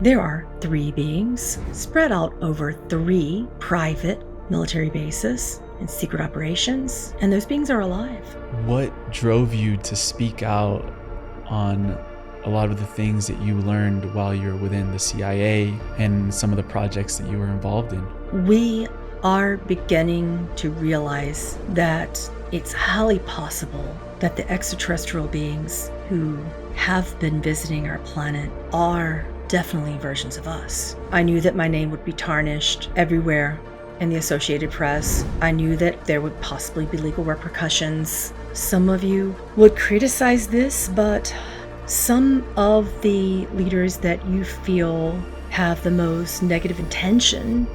There are 3 beings spread out over 3 private military bases and secret operations, and those beings are alive. What drove you to speak out on a lot of the things that you learned while you were within the CIA and some of the projects that you were involved in? We are beginning to realize that it's highly possible that the extraterrestrial beings who have been visiting our planet are definitely versions of us. I knew that my name would be tarnished everywhere in the Associated Press. I knew that there would possibly be legal repercussions. Some of you would criticize this, but some of the leaders that you feel have the most negative intention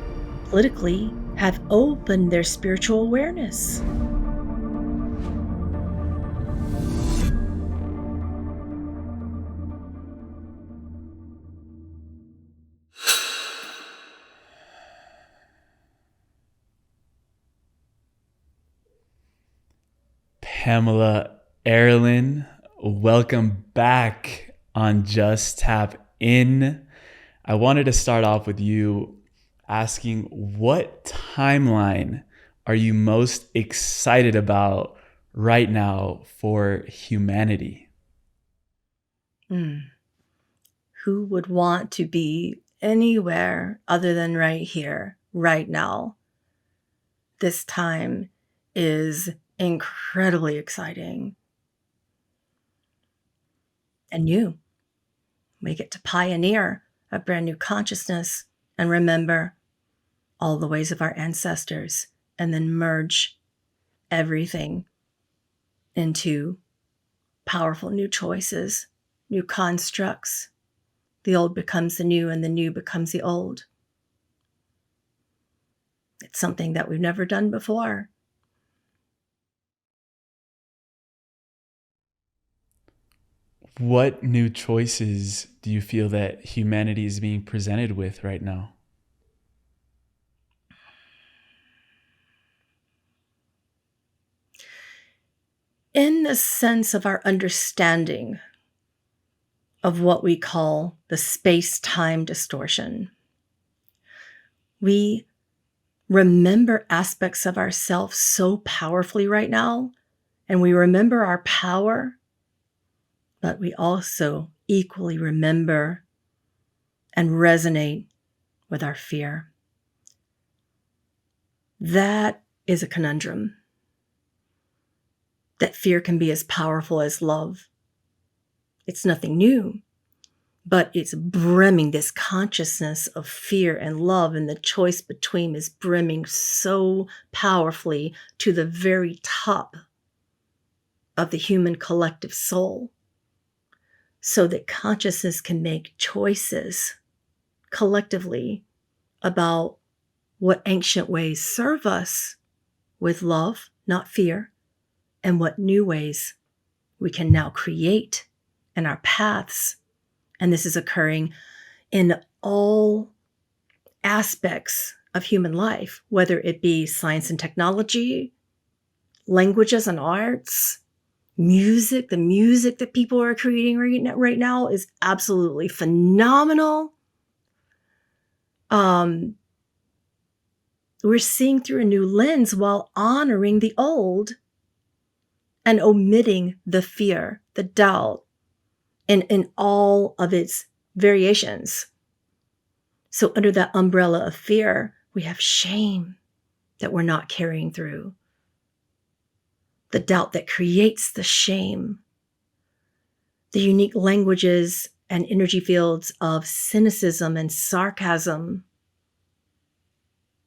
politically have opened their spiritual awareness. Pamela Aaralyn, welcome back on Just Tap In. I wanted to start off with you asking, what timeline are you most excited about right now for humanity? Who would want to be anywhere other than right here, right now? This time is incredibly exciting. And we get to pioneer a brand new consciousness and remember all the ways of our ancestors and then merge everything into powerful new choices, new constructs. The old becomes the new and the new becomes the old. It's something that we've never done before. What new choices do you feel that humanity is being presented with right now? In the sense of our understanding of what we call the space-time distortion, we remember aspects of ourselves so powerfully right now, and we remember our power, but we also equally remember and resonate with our fear. That is a conundrum. That fear can be as powerful as love. It's nothing new, but it's brimming. This consciousness of fear and love and the choice between is brimming so powerfully to the very top of the human collective soul, so that consciousness can make choices collectively about what ancient ways serve us with love, not fear, and what new ways we can now create in our paths. And this is occurring in all aspects of human life, whether it be science and technology, languages and arts, music. The music that people are creating right now is absolutely phenomenal. We're seeing through a new lens while honoring the old and omitting the fear, the doubt, in all of its variations. So under that umbrella of fear, we have shame that we're not carrying through. The doubt that creates the shame. The unique languages and energy fields of cynicism and sarcasm.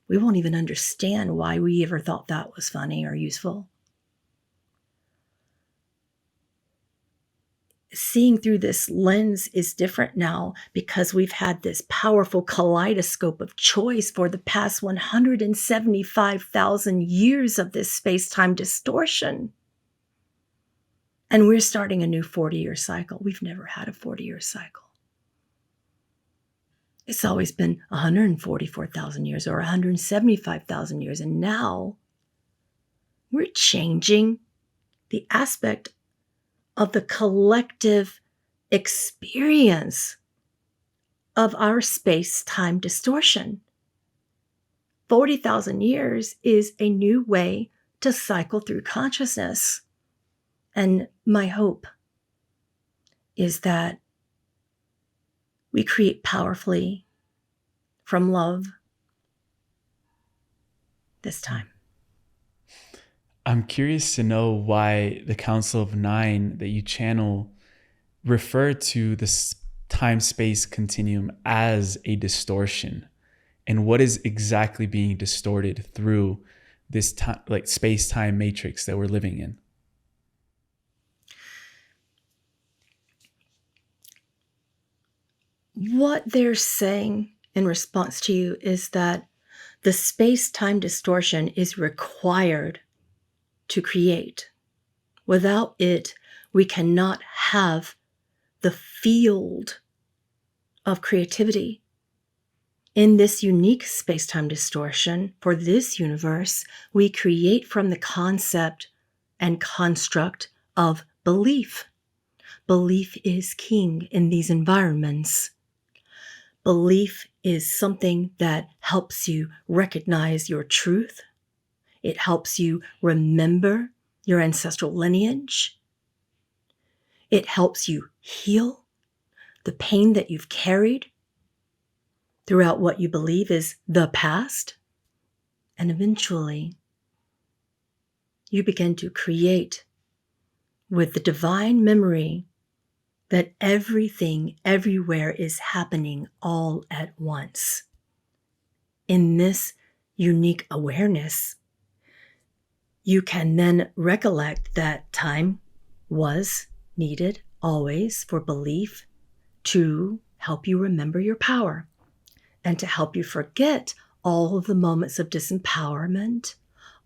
We won't even understand why we ever thought that was funny or useful. Seeing through this lens is different now because we've had this powerful kaleidoscope of choice for the past 175,000 years of this space-time distortion. And we're starting a new 40-year cycle. We've never had a 40-year cycle. It's always been 144,000 years or 175,000 years. And now we're changing the aspect of the collective experience of our space-time distortion. 40,000 years is a new way to cycle through consciousness. And my hope is that we create powerfully from love this time. I'm curious to know why the Council of Nine that you channel refer to the time-space continuum as a distortion, and what is exactly being distorted through this like space-time matrix that we're living in. What they're saying in response to you is that the space-time distortion is required to create. Without it, we cannot have the field of creativity. In this unique space-time distortion for this universe, we create from the concept and construct of belief. Belief is king in these environments. Belief is something that helps you recognize your truth. It helps you remember your ancestral lineage. It helps you heal the pain that you've carried throughout what you believe is the past. And eventually, you begin to create with the divine memory that everything everywhere is happening all at once. In this unique awareness, you can then recollect that time was needed always for belief to help you remember your power and to help you forget all of the moments of disempowerment,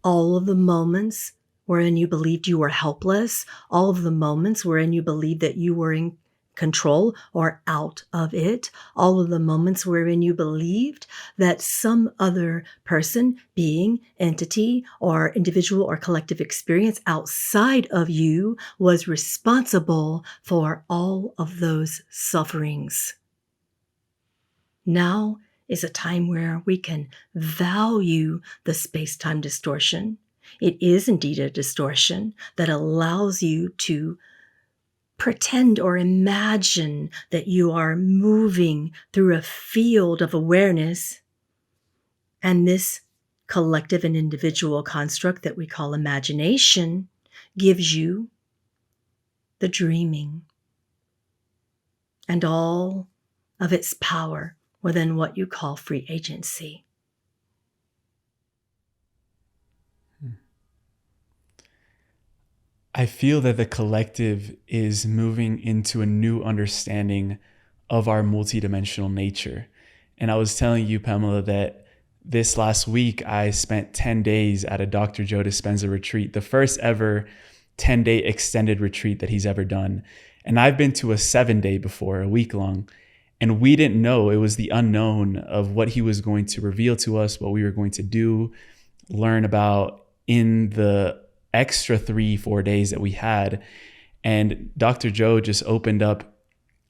all of the moments wherein you believed you were helpless, all of the moments wherein you believed that you were in control or out of it, all of the moments wherein you believed that some other person, being, entity, or individual or collective experience outside of you was responsible for all of those sufferings. Now is a time where we can value the space-time distortion. It is indeed a distortion that allows you to pretend or imagine that you are moving through a field of awareness, and this collective and individual construct that we call imagination gives you the dreaming and all of its power within what you call free agency. I feel that the collective is moving into a new understanding of our multidimensional nature. And I was telling you, Pamela, that this last week I spent 10 days at a Dr. Joe Dispenza retreat, the first ever 10-day extended retreat that he's ever done. And I've been to a 7-day before, a week long. And we didn't know, it was the unknown of what he was going to reveal to us, what we were going to do, learn about in the extra 3-4 days that we had. And Dr. Joe just opened up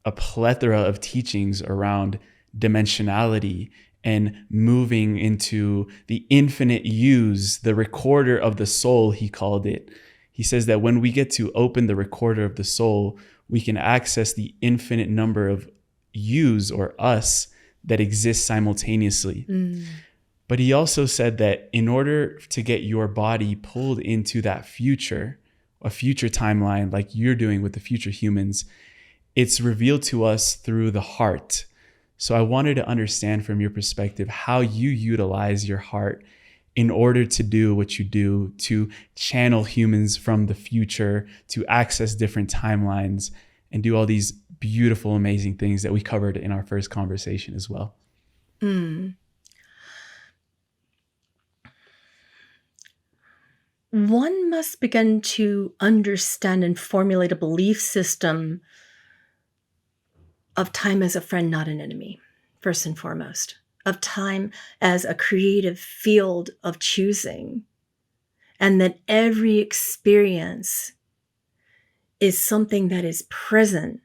a plethora of teachings around dimensionality and moving into the infinite use, the recorder of the soul, he called it. He says that when we get to open the recorder of the soul, we can access the infinite number of yous or us that exist simultaneously. But he also said that in order to get your body pulled into that future, a future timeline like you're doing with the future humans, it's revealed to us through the heart. So I wanted to understand from your perspective how you utilize your heart in order to do what you do, to channel humans from the future, to access different timelines, and do all these beautiful, amazing things that we covered in our first conversation as well. One must begin to understand and formulate a belief system of time as a friend, not an enemy, first and foremost, of time as a creative field of choosing, and that every experience is something that is present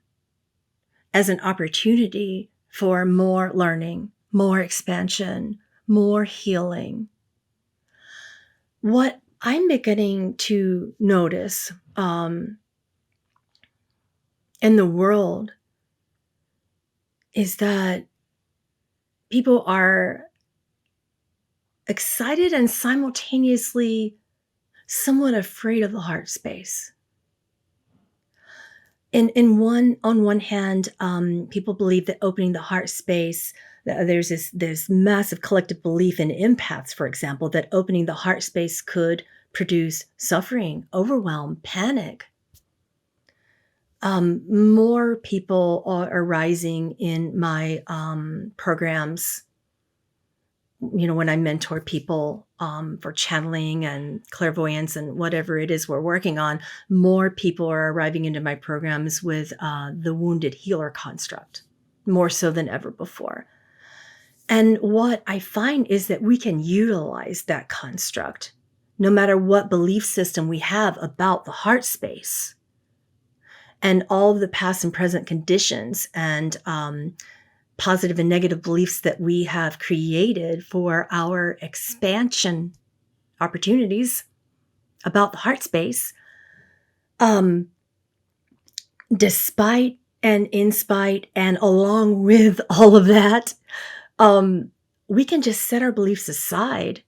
as an opportunity for more learning, more expansion, more healing. What I'm beginning to notice in the world is that people are excited and simultaneously somewhat afraid of the heart space. On one hand, people believe that opening the heart space, there's this massive collective belief in empaths, for example, that opening the heart space could produce suffering, overwhelm, panic. More people are rising in my programs. When I mentor people for channeling and clairvoyance and whatever it is we're working on, more people are arriving into my programs with the wounded healer construct, more so than ever before. And what I find is that we can utilize that construct no matter what belief system we have about the heart space and all of the past and present conditions and positive and negative beliefs that we have created for our expansion opportunities about the heart space. Despite and in spite and along with all of that, we can just set our beliefs aside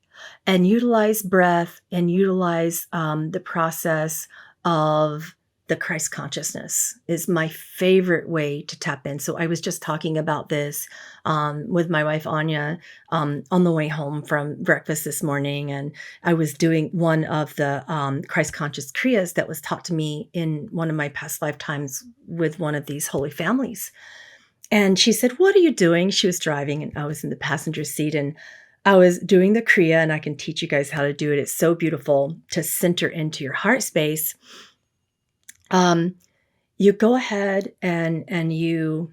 and utilize breath and utilize the process of the Christ consciousness is my favorite way to tap in. So I was just talking about this with my wife, Anya, on the way home from breakfast this morning. And I was doing one of the Christ conscious Kriyas that was taught to me in one of my past lifetimes with one of these holy families. And she said, "What are you doing?" She was driving and I was in the passenger seat and I was doing the Kriya, and I can teach you guys how to do it. It's so beautiful to center into your heart space. You go ahead and you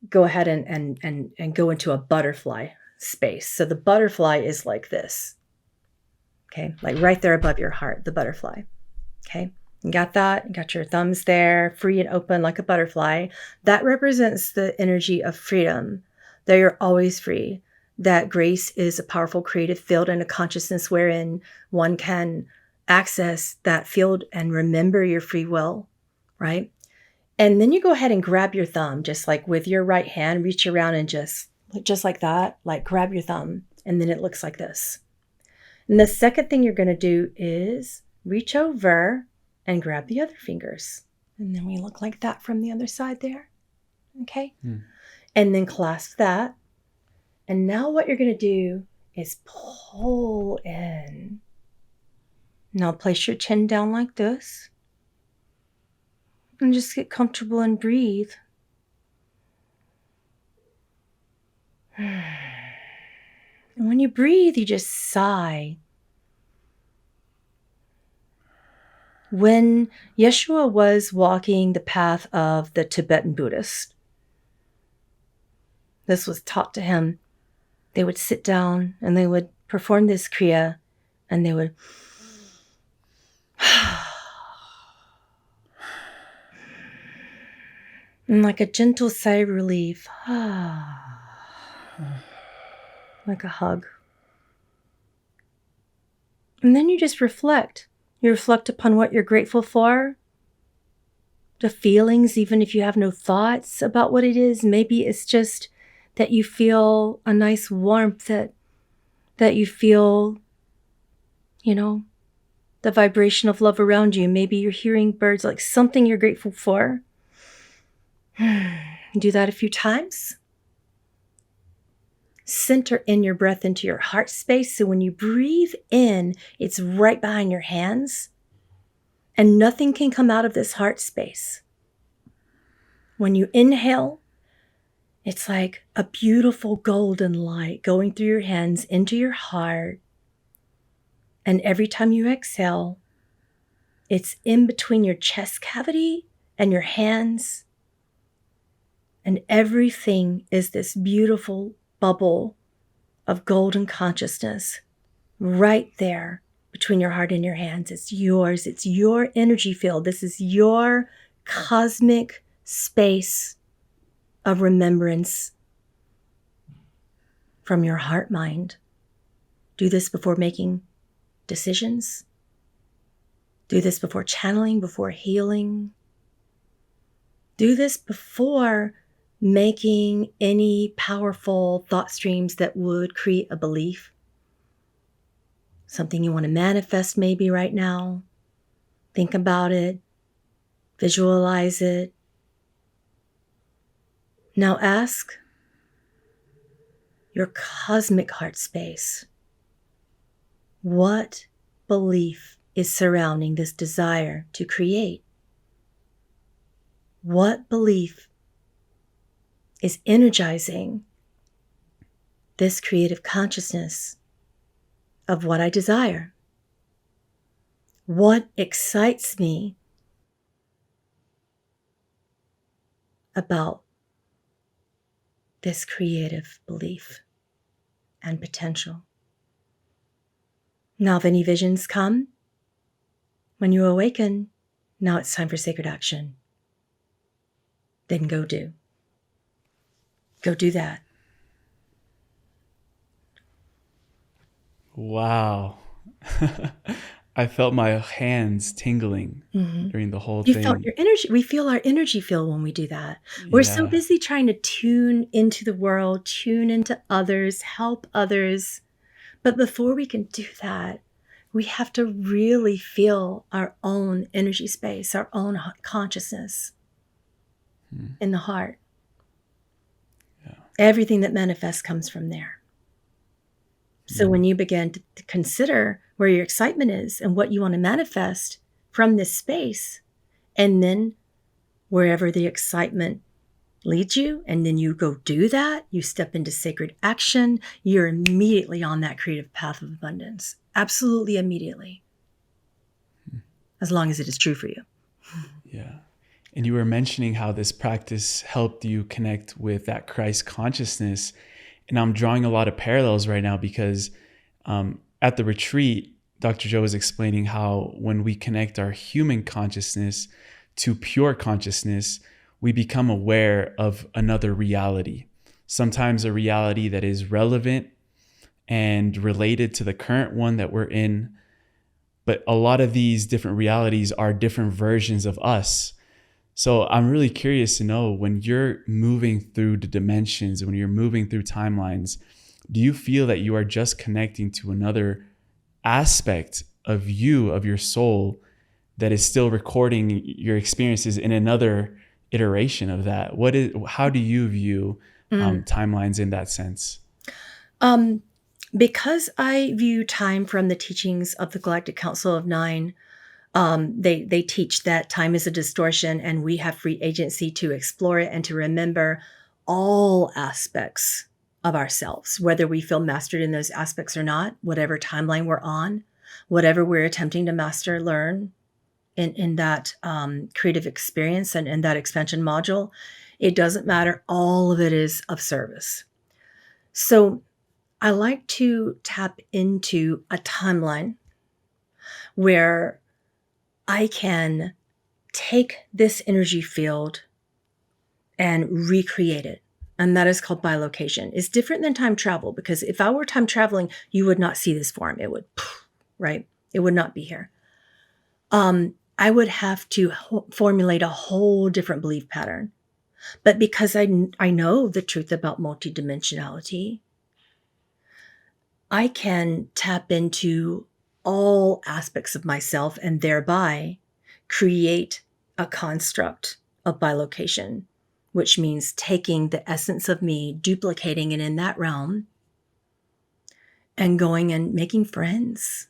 go ahead and go into a butterfly space. So the butterfly is like this. Okay. Like right there above your heart, the butterfly. Okay. You got that? You got your thumbs there, free and open like a butterfly. That represents the energy of freedom, that you're always free, that grace is a powerful creative field and a consciousness wherein one can access that field and remember your free will, right? And then you go ahead and grab your thumb, just like with your right hand, reach around and just like that, like grab your thumb. And then it looks like this. And the second thing you're going to do is reach over and grab the other fingers. And then we look like that from the other side there. Okay. And then clasp that. And now what you're going to do is pull in. Now place your chin down like this. And just get comfortable and breathe. And when you breathe, you just sigh. When Yeshua was walking the path of the Tibetan Buddhist, this was taught to him. They would sit down and they would perform this Kriya and they would and like a gentle sigh of relief, like a hug. And then you just reflect. You reflect upon what you're grateful for, the feelings, even if you have no thoughts about what it is. Maybe it's just that you feel a nice warmth, that you feel, the vibration of love around you. Maybe you're hearing birds, like something you're grateful for. Do that a few times. Center in your breath into your heart space. So when you breathe in, it's right behind your hands. And nothing can come out of this heart space. When you inhale, it's like a beautiful golden light going through your hands into your heart. And every time you exhale, it's in between your chest cavity and your hands. And everything is this beautiful bubble of golden consciousness right there between your heart and your hands. It's yours. It's your energy field. This is your cosmic space of remembrance from your heart mind. Do this before making decisions. Do this before channeling, before healing. Do this before making any powerful thought streams that would create a belief. Something you want to manifest maybe right now. Think about it. Visualize it. Now ask your cosmic heart space, what belief is surrounding this desire to create? What belief is energizing this creative consciousness of what I desire? What excites me about this creative belief and potential? Now, if any visions come, when you awaken, now it's time for sacred action. Then go do. Go do that. Wow. I felt my hands tingling during the whole thing. You felt your energy. We feel our energy field when we do that. We're so busy trying to tune into the world, tune into others, help others. But before we can do that, we have to really feel our own energy space, our own consciousness in the heart. Yeah. Everything that manifests comes from there. So when you begin to consider where your excitement is and what you want to manifest from this space, and then wherever the excitement leads you, and then you go do that, you step into sacred action, you're immediately on that creative path of abundance. Absolutely immediately. As long as it is true for you. Yeah. And you were mentioning how this practice helped you connect with that Christ consciousness. And I'm drawing a lot of parallels right now because at the retreat, Dr. Joe was explaining how when we connect our human consciousness to pure consciousness, we become aware of another reality. Sometimes a reality that is relevant and related to the current one that we're in. But a lot of these different realities are different versions of us. So I'm really curious to know, when you're moving through the dimensions, when you're moving through timelines, do you feel that you are just connecting to another aspect of you, of your soul, that is still recording your experiences in another iteration of that? How do you view timelines in that sense? Because I view time from the teachings of the Galactic Council of Nine, they teach that time is a distortion and we have free agency to explore it and to remember all aspects of ourselves, whether we feel mastered in those aspects or not, whatever timeline we're on, whatever we're attempting to master, learn in that creative experience and in that expansion module. It doesn't matter. All of it is of service. So I like to tap into a timeline where I can take this energy field and recreate it. And that is called bilocation. It's different than time travel, because if I were time traveling, you would not see this form. It would, right? It would not be here. I would have to formulate a whole different belief pattern. But because I know the truth about multidimensionality, I can tap into all aspects of myself and thereby create a construct of bilocation, which means taking the essence of me, duplicating it in that realm, and going and making friends.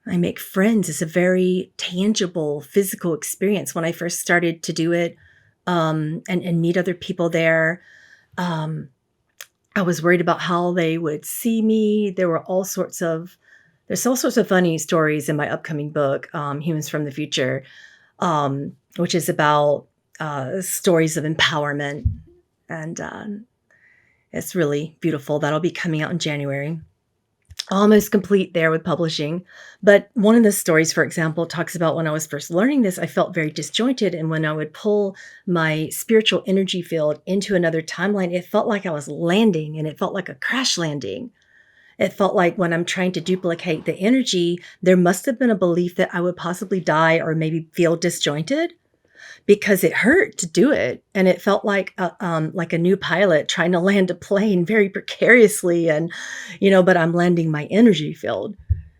I make friends. It's a very tangible, physical experience. When I first started to do it and meet other people there, I was worried about how they would see me. There's all sorts of funny stories in my upcoming book, Humans from the Future, which is about stories of empowerment. And it's really beautiful. That'll be coming out in January. almost complete there with publishing. But one of the stories, for example, talks about when I was first learning this, I felt very disjointed. And when I would pull my spiritual energy field into another timeline, it felt like I was landing, and it felt like a crash landing. It felt like when I'm trying to duplicate the energy, there must have been a belief that I would possibly die or maybe feel disjointed, because it hurt to do it. And it felt like a new pilot trying to land a plane very precariously. And, but I'm landing my energy field.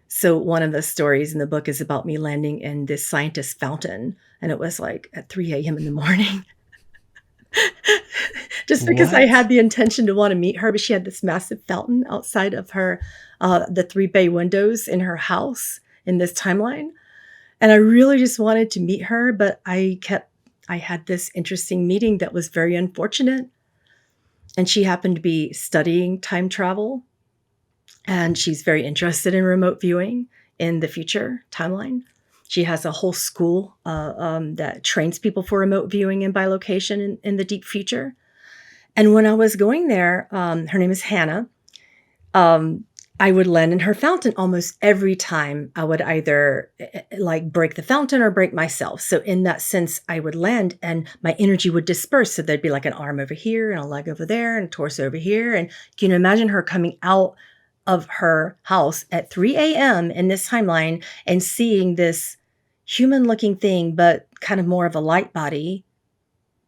So one of the stories in the book is about me landing in this scientist's fountain. And it was like at 3 a.m. in the morning. Just because I had What? the intention to want to meet her, but she had this massive fountain outside of her, the 3 bay windows in her house in this timeline. And I really just wanted to meet her, but I had this interesting meeting that was very unfortunate. And she happened to be studying time travel, and she's very interested in remote viewing in the future timeline. She has a whole school that trains people for remote viewing and bilocation in the deep future. And when I was going there, her name is Hannah. I would land in her fountain almost every time. I would either like break the fountain or break myself. So in that sense, I would land and my energy would disperse. So there'd be like an arm over here and a leg over there and a torso over here. And can you imagine her coming out of her house at 3 a.m. in this timeline and seeing this human looking thing, but kind of more of a light body?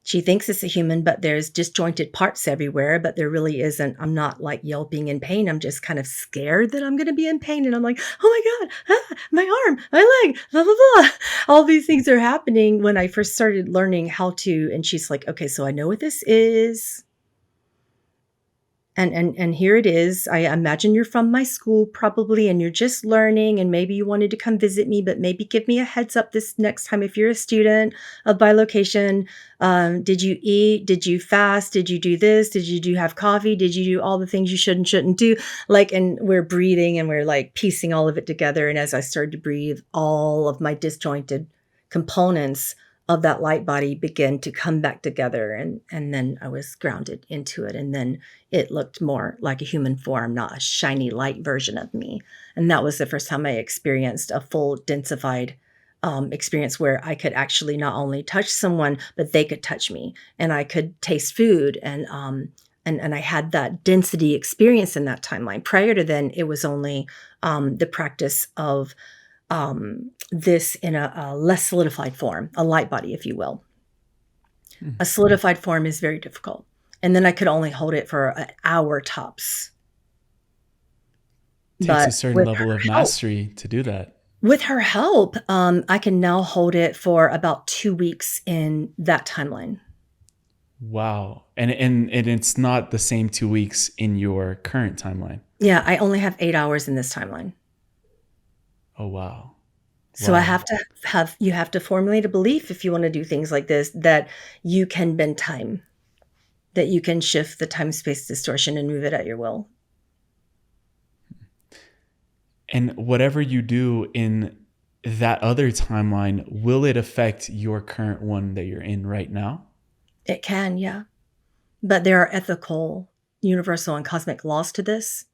She thinks it's a human, but there's disjointed parts everywhere, but there really isn't. I'm not like yelping in pain. I'm just kind of scared that I'm going to be in pain. And I'm like, oh my God, my arm, my leg, blah, blah, blah. All these things are happening when I first started learning how to. And she's like, okay, so I know what this is. And here it is. I imagine you're from my school probably, and you're just learning, and maybe you wanted to come visit me, but maybe give me a heads up this next time if you're a student of bilocation. Did you eat? Did you fast? Did you do this? Did you have coffee? Did you do all the things you should and shouldn't do? Like, and we're breathing and we're like piecing all of it together. And as I started to breathe, all of my disjointed components of that light body began to come back together, and then I was grounded into it, and then it looked more like a human form, not a shiny light version of me. And that was the first time I experienced a full densified experience where I could actually not only touch someone, but they could touch me, and I could taste food, and I had that density experience in that timeline. Prior to then, it was only the practice of this in a less solidified form, a light body, if you will. A solidified form is very difficult. And then I could only hold it for an hour tops. Takes But a certain level of mastery to do that. with her help, I can now hold it for about 2 weeks in that timeline. Wow. And it's not the same 2 weeks in your current timeline. Yeah, I only have 8 hours in this timeline. Oh, wow. So Wow. you have to formulate a belief if you want to do things like this, that you can bend time, that you can shift the time-space distortion and move it at your will. And whatever you do in that other timeline, will it affect your current one that you're in right now? It can, yeah. But there are ethical, universal, and cosmic laws to this.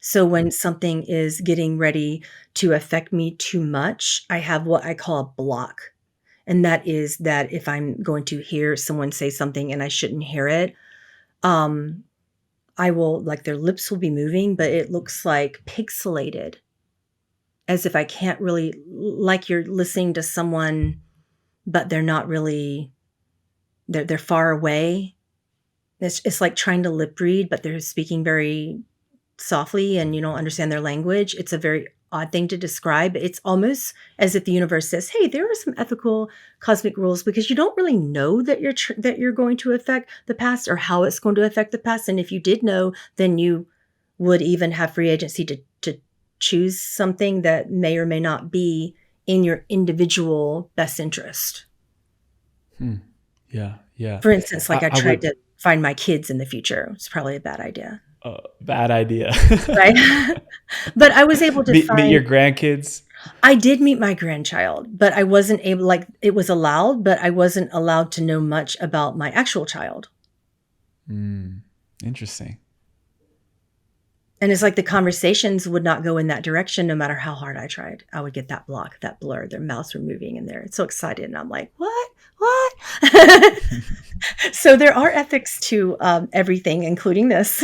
So when something is getting ready to affect me too much, I have what I call a block. And that is that if I'm going to hear someone say something and I shouldn't hear it, I will, like, their lips will be moving, but it looks like pixelated, as if I can't really, like you're listening to someone, but they're not really, they're far away. It's like trying to lip read, but they're speaking very softly and you don't understand their language. It's a very odd thing to describe. It's almost as if the universe says, hey, there are some ethical cosmic rules, because you don't really know that you're going to affect the past or how it's going to affect the past. And if you did know, then you would even have free agency to choose something that may or may not be in your individual best interest. Yeah. For instance, like I tried would, to find my kids in the future. It's probably a bad idea. bad idea. Right? But I was able to meet your grandkids. I did meet my grandchild, but I wasn't able, like, it was allowed, but I wasn't allowed to know much about my actual child. Interesting. And it's like the conversations would not go in that direction no matter how hard I tried. I would get that block, that blur. Their mouths were moving and they're so excited. And I'm like, what? So there are ethics to everything, including this.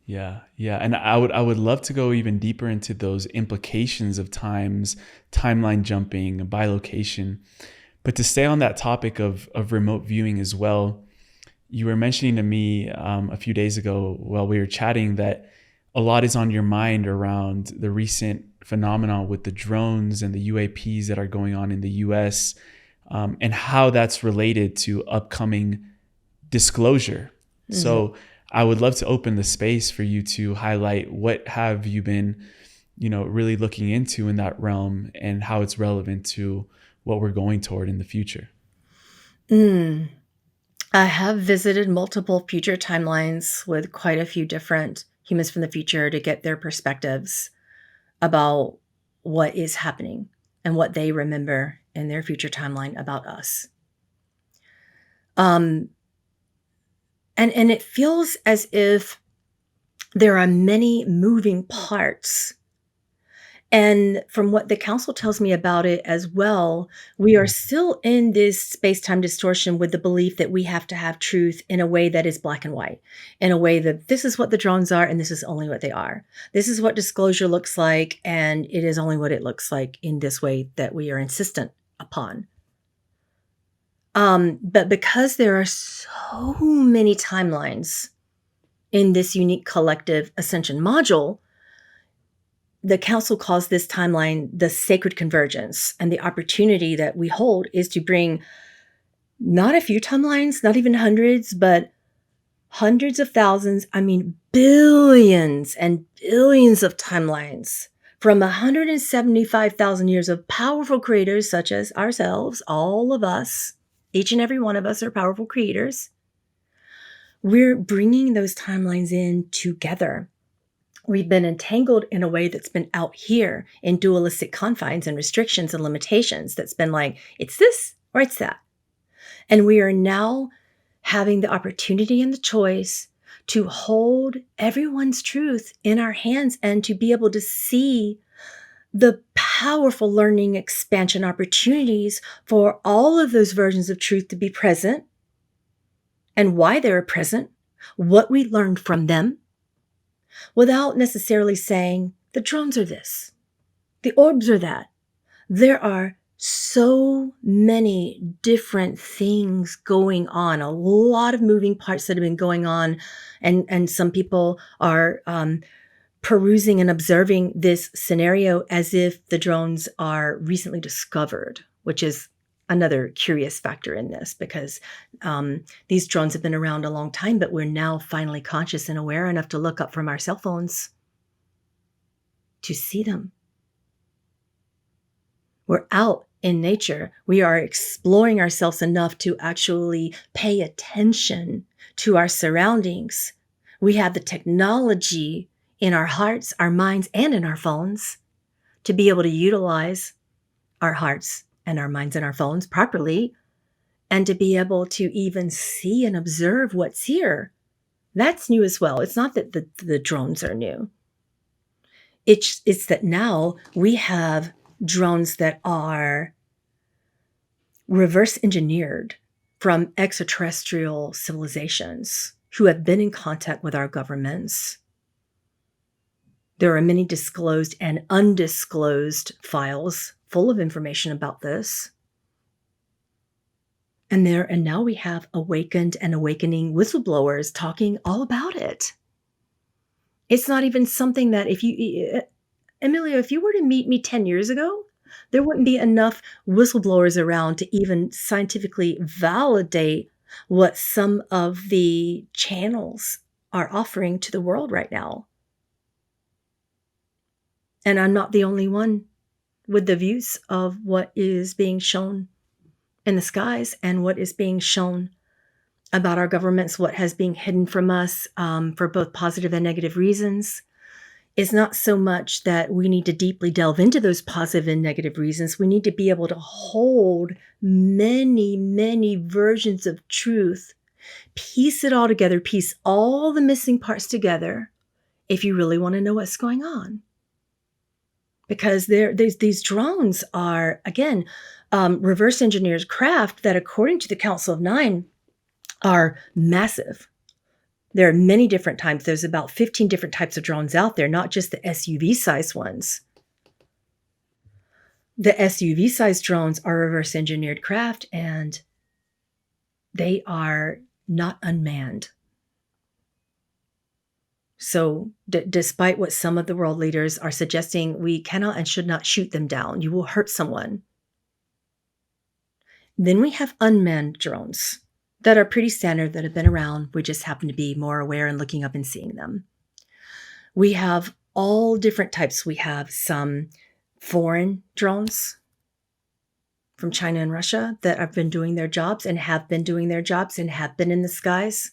Yeah, yeah, and I would love to go even deeper into those implications of timeline jumping, bilocation. But to stay on that topic of remote viewing as well, you were mentioning to me a few days ago while we were chatting that a lot is on your mind around the recent phenomenon with the drones and the UAPs that are going on in the US, and how that's related to upcoming disclosure. Mm-hmm. So I would love to open the space for you to highlight what have you been, really looking into in that realm and how it's relevant to what we're going toward in the future. I have visited multiple future timelines with quite a few different humans from the future to get their perspectives about what is happening and what they remember in their future timeline about us. And it feels as if there are many moving parts. And from what the council tells me about it as well, we are still in this space-time distortion with the belief that we have to have truth in a way that is black and white, in a way that this is what the drones are and this is only what they are. This is what disclosure looks like, and it is only what it looks like in this way that we are insistent upon. But because there are so many timelines in this unique collective ascension module, the council calls this timeline the sacred convergence. And the opportunity that we hold is to bring not a few timelines, not even hundreds, but hundreds of thousands, billions and billions of timelines from 175,000 years of powerful creators such as ourselves, all of us. Each and every one of us are powerful creators. We're bringing those timelines in together. We've been entangled in a way that's been out here in dualistic confines and restrictions and limitations that's been like, it's this or it's that. And we are now having the opportunity and the choice to hold everyone's truth in our hands and to be able to see the powerful learning expansion opportunities for all of those versions of truth to be present and why they're present, what we learned from them, without necessarily saying the drones are this, the orbs are that. There are so many different things going on, a lot of moving parts that have been going on, and some people are perusing and observing this scenario as if the drones are recently discovered, which is another curious factor in this, because these drones have been around a long time, but we're now finally conscious and aware enough to look up from our cell phones to see them. We're out in nature. We are exploring ourselves enough to actually pay attention to our surroundings. We have the technology in our hearts, our minds, and in our phones to be able to utilize our hearts and our minds and our phones properly, and to be able to even see and observe what's here. That's new as well. It's not that the drones are new. It's that now we have drones that are reverse engineered from extraterrestrial civilizations who have been in contact with our governments. There are many disclosed and undisclosed files full of information about this. And now we have awakened and awakening whistleblowers talking all about it. It's not even something that Emilio, if you were to meet me 10 years ago, there wouldn't be enough whistleblowers around to even scientifically validate what some of the channels are offering to the world right now. And I'm not the only one with the views of what is being shown in the skies and what is being shown about our governments, what has been hidden from us for both positive and negative reasons. It's not so much that we need to deeply delve into those positive and negative reasons. We need to be able to hold many, many versions of truth, piece it all together, piece all the missing parts together if you really want to know what's going on. Because these drones are, again, reverse engineered craft that, according to the Council of Nine, are massive. There are many different types. There's about 15 different types of drones out there, not just the SUV-sized ones. The SUV-sized drones are reverse engineered craft, and they are not unmanned. So despite what some of the world leaders are suggesting, we cannot and should not shoot them down. You will hurt someone. Then we have unmanned drones that are pretty standard, that have been around. We just happen to be more aware and looking up and seeing them. We have all different types. We have some foreign drones from China and Russia that have been doing their jobs and have been doing their jobs and have been in the skies.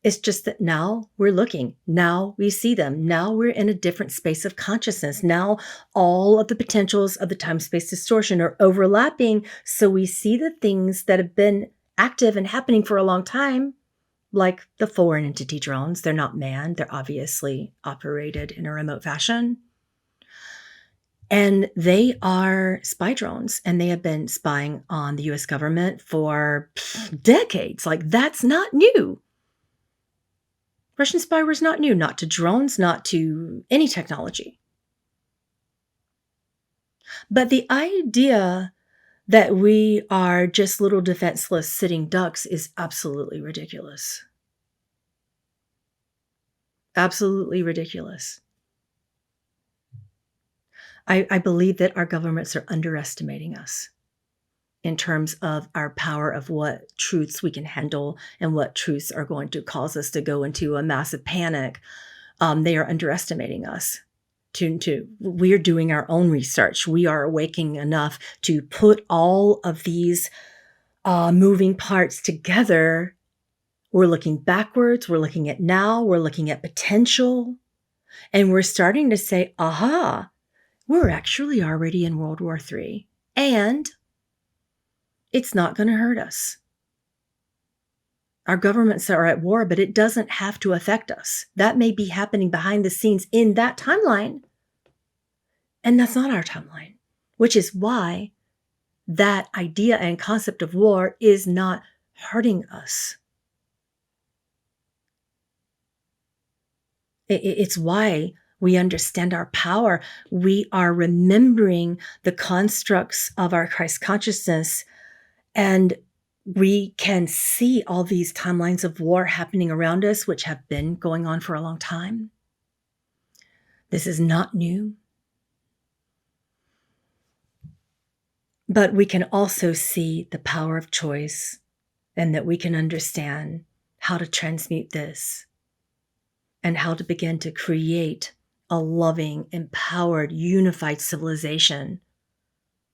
It's just that now we're looking. Now we see them. Now we're in a different space of consciousness. Now all of the potentials of the time-space distortion are overlapping. So we see the things that have been active and happening for a long time, like the foreign entity drones. They're not manned. They're obviously operated in a remote fashion. And they are spy drones, and they have been spying on the US government for decades. Like, that's not new. Russian spyware is not new, not to drones, not to any technology. But the idea that we are just little defenseless sitting ducks is absolutely ridiculous. Absolutely ridiculous. I believe that our governments are underestimating us in terms of our power of what truths we can handle and what truths are going to cause us to go into a massive panic. They are underestimating us. We're doing our own research. We are awakening enough to put all of these moving parts together. We're looking backwards. We're looking at now. We're looking at potential. And we're starting to say, aha, we're actually already in World War III. And it's not going to hurt us. Our governments are at war, but it doesn't have to affect us. That may be happening behind the scenes in that timeline. And that's not our timeline, which is why that idea and concept of war is not hurting us. It's why we understand our power. We are remembering the constructs of our Christ consciousness, and we can see all these timelines of war happening around us, which have been going on for a long time. This is not new. But we can also see the power of choice, and that we can understand how to transmute this and how to begin to create a loving, empowered, unified civilization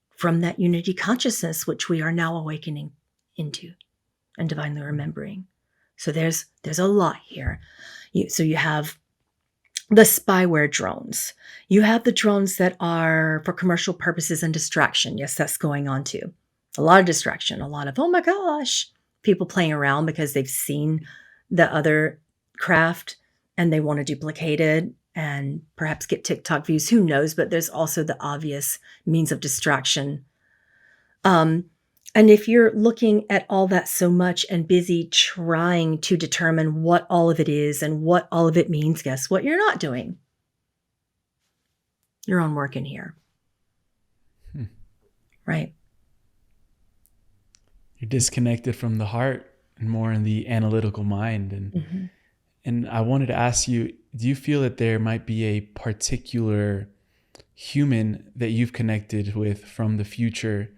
from that unity consciousness, which we are now awakening into and divinely remembering. So there's a lot here. So you have the spyware drones. You have the drones that are for commercial purposes and distraction. Yes, that's going on too. A lot of distraction, a lot of, oh my gosh, people playing around because they've seen the other craft and they want to duplicate it and perhaps get TikTok views. Who knows? But there's also the obvious means of distraction. And if you're looking at all that so much and busy trying to determine what all of it is and what all of it means, guess what you're not doing? Your own work in here. Right. You're disconnected from the heart and more in the analytical mind. And I wanted to ask you, do you feel that there might be a particular human that you've connected with from the future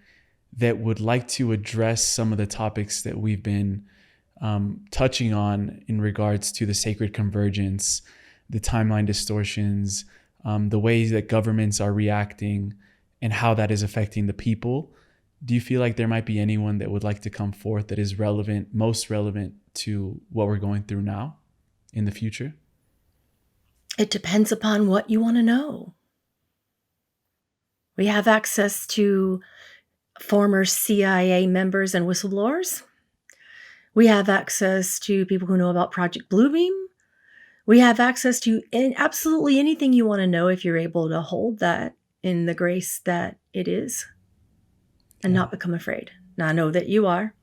that would like to address some of the topics that we've been touching on in regards to the sacred convergence, the timeline distortions, the ways that governments are reacting and how that is affecting the people? Do you feel like there might be anyone that would like to come forth that is relevant, most relevant to what we're going through now in the future? It depends upon what you want to know. We have access to former CIA members and whistleblowers. We have access to people who know about Project Bluebeam. We have access to absolutely anything you want to know if you're able to hold that in the grace that it is and not become afraid. Now, I know that you are,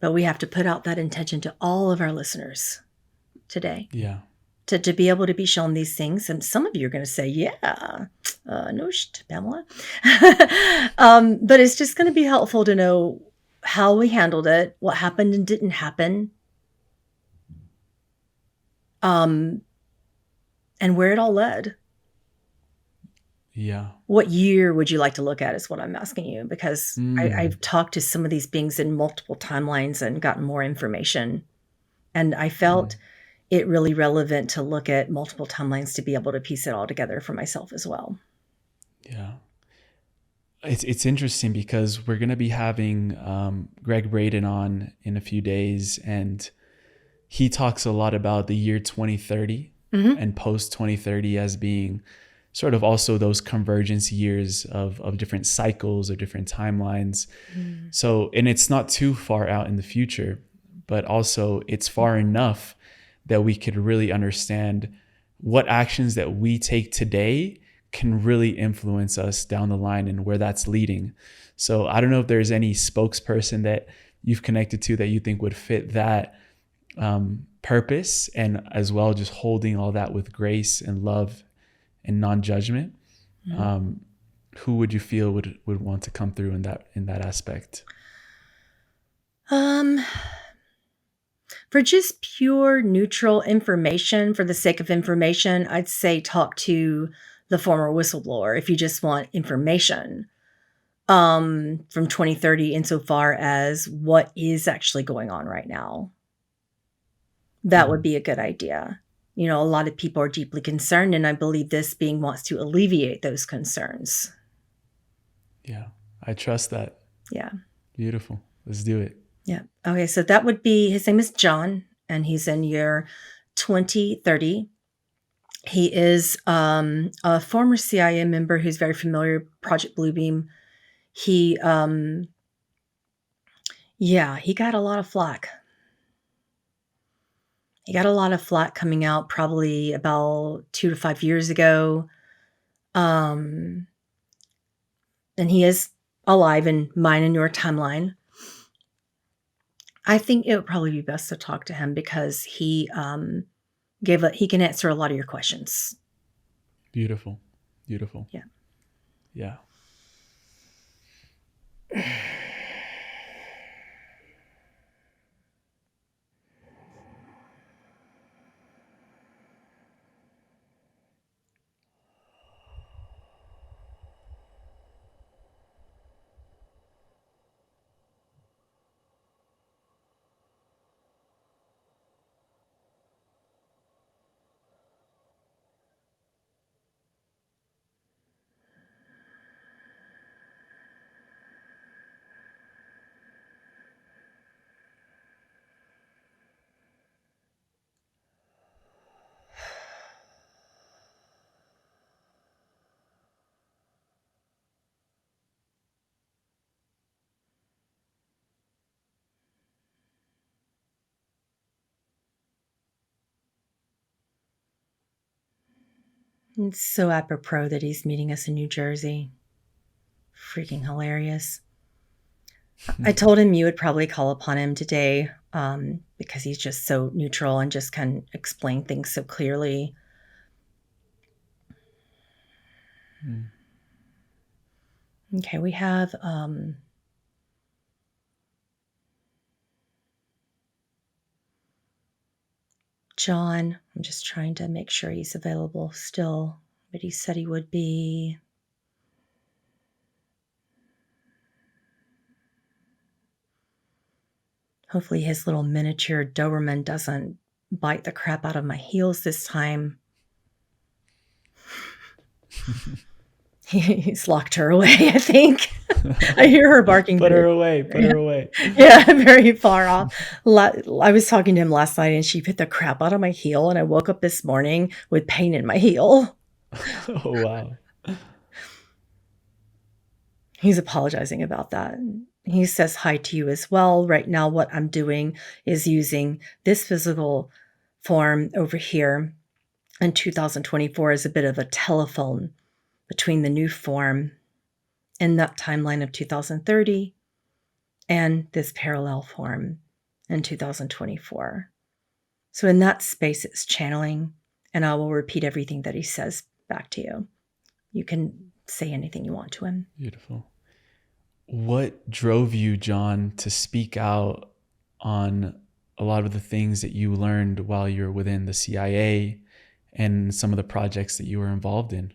but we have to put out that intention to all of our listeners today. Yeah. To be able to be shown these things. And some of you are going to say, yeah, no shit, Pamela. But it's just going to be helpful to know how we handled it, what happened and didn't happen, and where it all led. Yeah. What year would you like to look at is what I'm asking you, because I've talked to some of these beings in multiple timelines and gotten more information. And I felt it really relevant to look at multiple timelines to be able to piece it all together for myself as well. Yeah. It's interesting because we're going to be having Greg Braden on in a few days, and he talks a lot about the year 2030 and post 2030 as being sort of also those convergence years of different cycles or different timelines. So, and it's not too far out in the future, but also it's far enough that we could really understand what actions that we take today can really influence us down the line and where that's leading. So I don't know if there's any spokesperson that you've connected to that you think would fit that purpose, and as well just holding all that with grace and love and non-judgment. Who would you feel would want to come through in that aspect? For just pure neutral information, for the sake of information, I'd say talk to the former whistleblower if you just want information from 2030 insofar as what is actually going on right now. That would be a good idea. You know, a lot of people are deeply concerned, and I believe this being wants to alleviate those concerns. Yeah, I trust that. Yeah. Beautiful. Let's do it. Yeah. Okay. So that would be, his name is John, and he's in year 2030. He is a former CIA member who's very familiar, Project Bluebeam. He got a lot of flack. He got a lot of flack coming out probably about 2 to 5 years ago. And he is alive in mine and your timeline. I think it would probably be best to talk to him because he can answer a lot of your questions. Beautiful. Beautiful. Yeah. Yeah. It's so apropos that he's meeting us in New Jersey. Freaking hilarious. I told him you would probably call upon him today because he's just so neutral and just can explain things so clearly. Okay, we have John. I'm just trying to make sure he's available still, but he said he would be. Hopefully his little miniature Doberman doesn't bite the crap out of my heels this time. He's locked her away, I think. I hear her barking. Put her away. Put her away. Yeah, very far off. I was talking to him last night, and she bit the crap out of my heel, and I woke up this morning with pain in my heel. Oh, wow. He's apologizing about that. He says hi to you as well. Right now, what I'm doing is using this physical form over here in 2024 is a bit of a telephone between the new form in that timeline of 2030 and this parallel form in 2024. So in that space, it's channeling, and I will repeat everything that he says back to you. You can say anything you want to him. Beautiful. What drove you, John, to speak out on a lot of the things that you learned while you were within the CIA and some of the projects that you were involved in?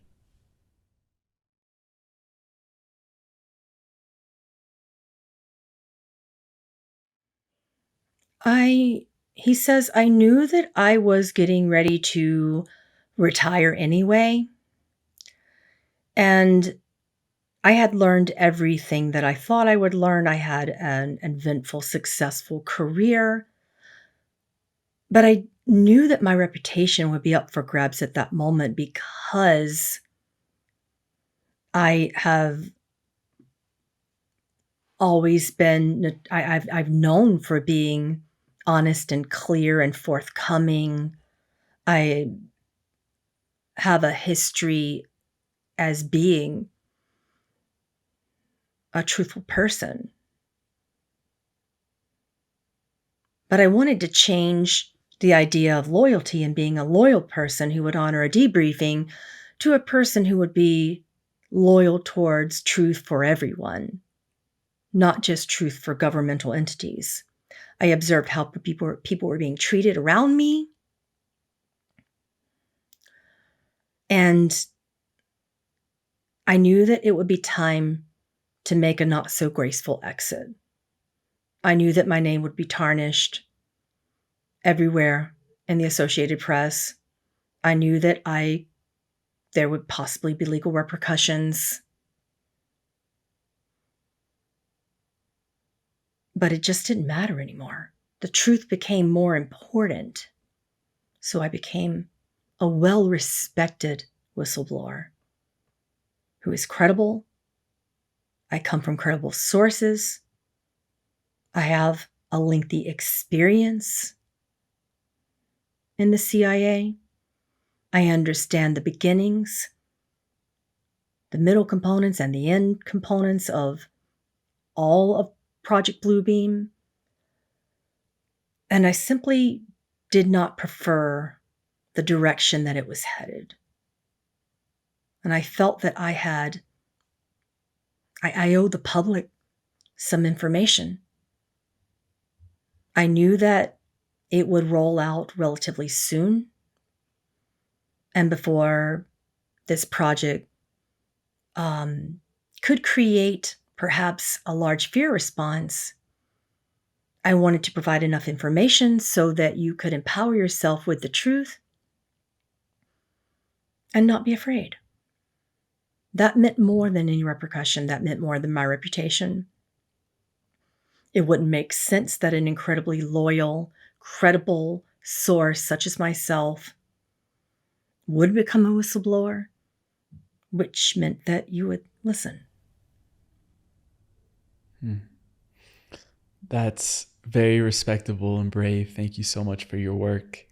He says, I knew that I was getting ready to retire anyway. And I had learned everything that I thought I would learn. I had an eventful, successful career. But I knew that my reputation would be up for grabs at that moment because I have always been, I've known for being honest and clear and forthcoming. I have a history as being a truthful person. But I wanted to change the idea of loyalty and being a loyal person who would honor a debriefing to a person who would be loyal towards truth for everyone, not just truth for governmental entities. I observed how people were being treated around me. And I knew that it would be time to make a not so graceful exit. I knew that my name would be tarnished everywhere in the Associated Press. I knew that there would possibly be legal repercussions. But it just didn't matter anymore. The truth became more important. So I became a well-respected whistleblower who is credible. I come from credible sources. I have a lengthy experience in the CIA. I understand the beginnings, the middle components, and the end components of all of Project Bluebeam. And I simply did not prefer the direction that it was headed. And I felt that I owed the public some information. I knew that it would roll out relatively soon. And before this project could create perhaps a large fear response, I wanted to provide enough information so that you could empower yourself with the truth and not be afraid. That meant more than any repercussion. That meant more than my reputation. It wouldn't make sense that an incredibly loyal, credible source such as myself would become a whistleblower, which meant that you would listen. That's very respectable and brave. Thank you so much for your work.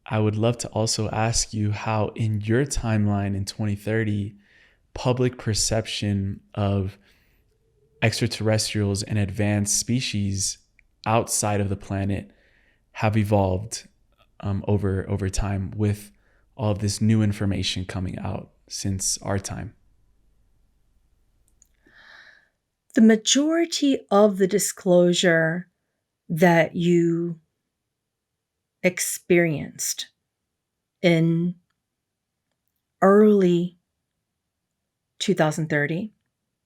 I would love to also ask you how, in your timeline in 2030, public perception of extraterrestrials and advanced species outside of the planet have evolved over time with all of this new information coming out since our time. The majority of the disclosure that you experienced in early 2030,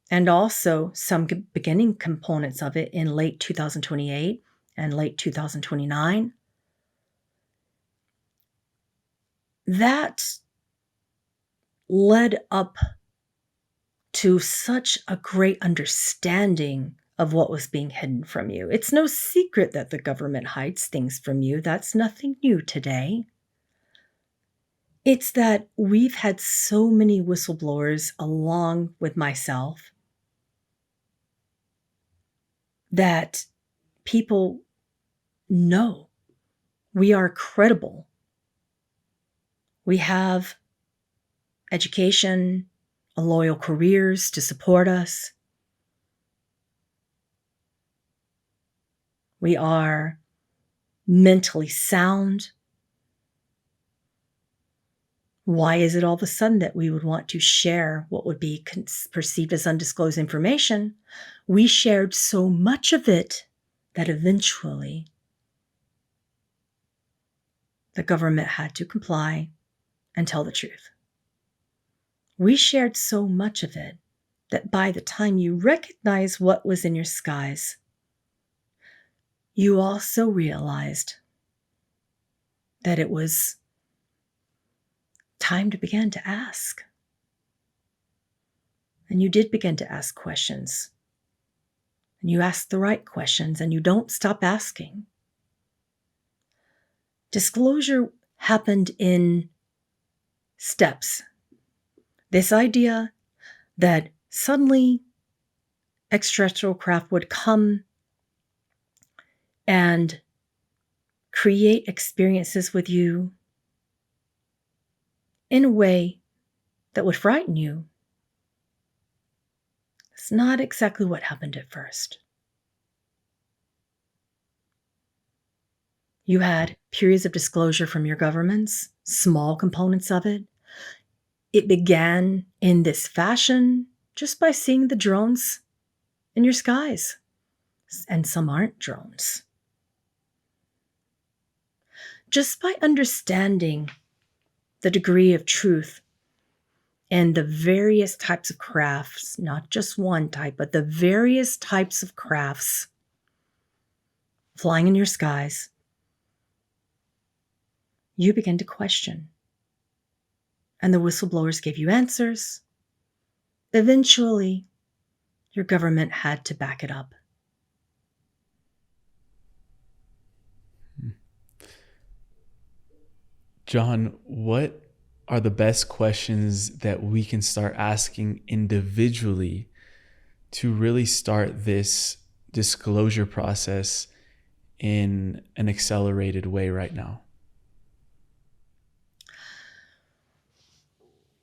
and also some beginning components of it in late 2028 and late 2029, that led up to such a great understanding of what was being hidden from you. It's no secret that the government hides things from you. That's nothing new today. It's that we've had so many whistleblowers along with myself that people know We are credible. We have education, loyal careers to support us. We are mentally sound. Why is it all of a sudden that we would want to share what would be perceived as undisclosed information? We shared so much of it that eventually the government had to comply and tell the truth. We shared so much of it that by the time you recognize what was in your skies, you also realized that it was time to begin to ask. And you did begin to ask questions. And you asked the right questions, and you don't stop asking. Disclosure happened in steps. This idea that suddenly extraterrestrial craft would come and create experiences with you in a way that would frighten you. It's not exactly what happened at first. You had periods of disclosure from your governments, small components of it. It began in this fashion just by seeing the drones in your skies. And some aren't drones. Just by understanding the degree of truth and the various types of crafts, not just one type, but the various types of crafts flying in your skies, you begin to question. And the whistleblowers gave you answers. Eventually, your government had to back it up. John, what are the best questions that we can start asking individually to really start this disclosure process in an accelerated way right now?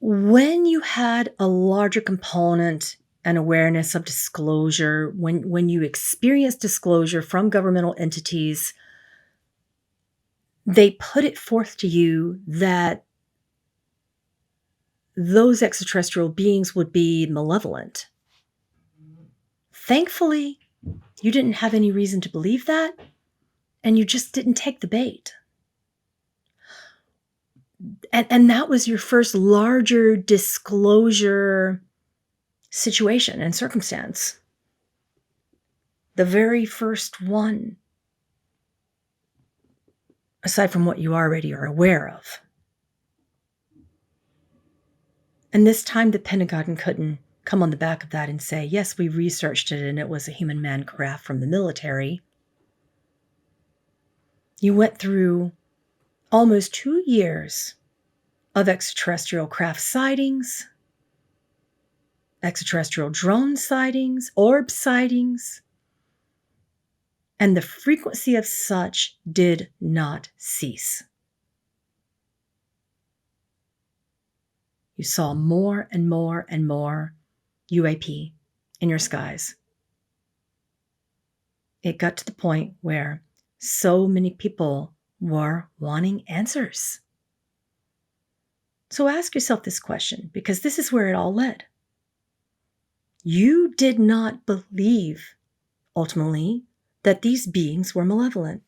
When you had a larger component and awareness of disclosure, when you experience disclosure from governmental entities, they put it forth to you that those extraterrestrial beings would be malevolent. Thankfully, you didn't have any reason to believe that, and you just didn't take the bait. And that was your first larger disclosure situation and circumstance. The very first one, aside from what you already are aware of. And this time the Pentagon couldn't come on the back of that and say, yes, we researched it and it was a human man craft from the military. You went through almost 2 years of extraterrestrial craft sightings, extraterrestrial drone sightings, orb sightings, and the frequency of such did not cease. You saw more and more and more UAP in your skies. It got to the point where so many people were wanting answers. So ask yourself this question, because this is where it all led. You did not believe, ultimately, that these beings were malevolent.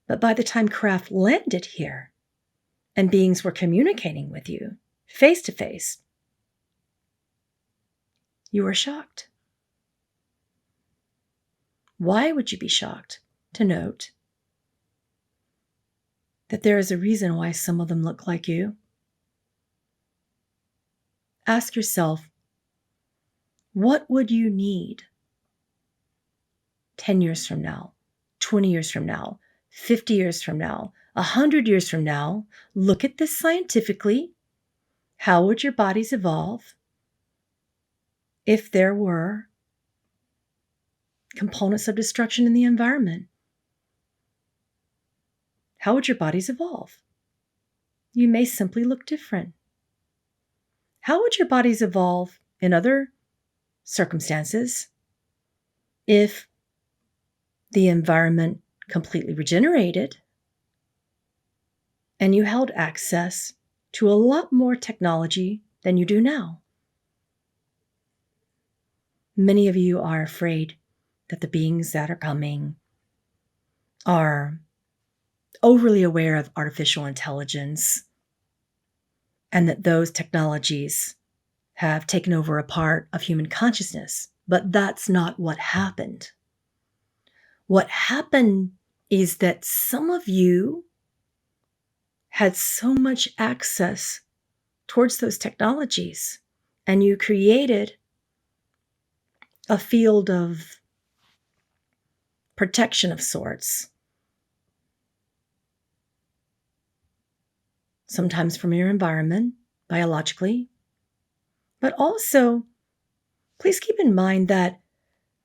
But by the time craft landed here and beings were communicating with you face to face, you were shocked. Why would you be shocked to note that there is a reason why some of them look like you? Ask yourself, what would you need 10 years from now, 20 years from now, 50 years from now, 100 years from now? Look at this scientifically. How would your bodies evolve if there were components of destruction in the environment? how would your bodies evolve? You may simply look different. How would your bodies evolve in other circumstances if the environment completely regenerated and you held access to a lot more technology than you do now? Many of you are afraid that the beings that are coming are overly aware of artificial intelligence and that those technologies have taken over a part of human consciousness. But that's not what happened. What happened is that some of you had so much access towards those technologies, and you created a field of protection of sorts, sometimes from your environment, biologically, but also please keep in mind that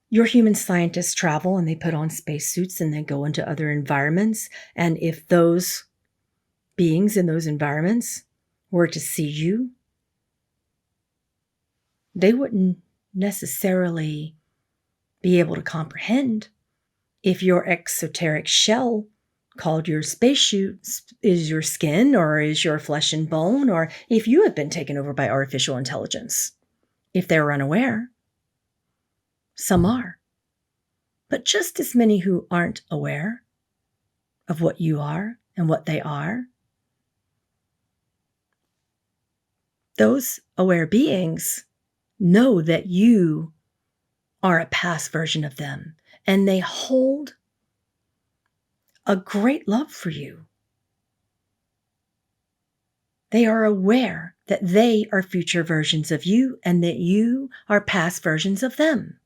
your human scientists travel and they put on spacesuits and they go into other environments. And if those beings in those environments were to see you, they wouldn't necessarily be able to comprehend if your exoteric shell called your spacesuit is your skin or is your flesh and bone, or if you have been taken over by artificial intelligence. If they're unaware, some are. But just as many who aren't aware of what you are and what they are, those aware beings know that you are a past version of them, and they hold a great love for you. They are aware that they are future versions of you and that you are past versions of them.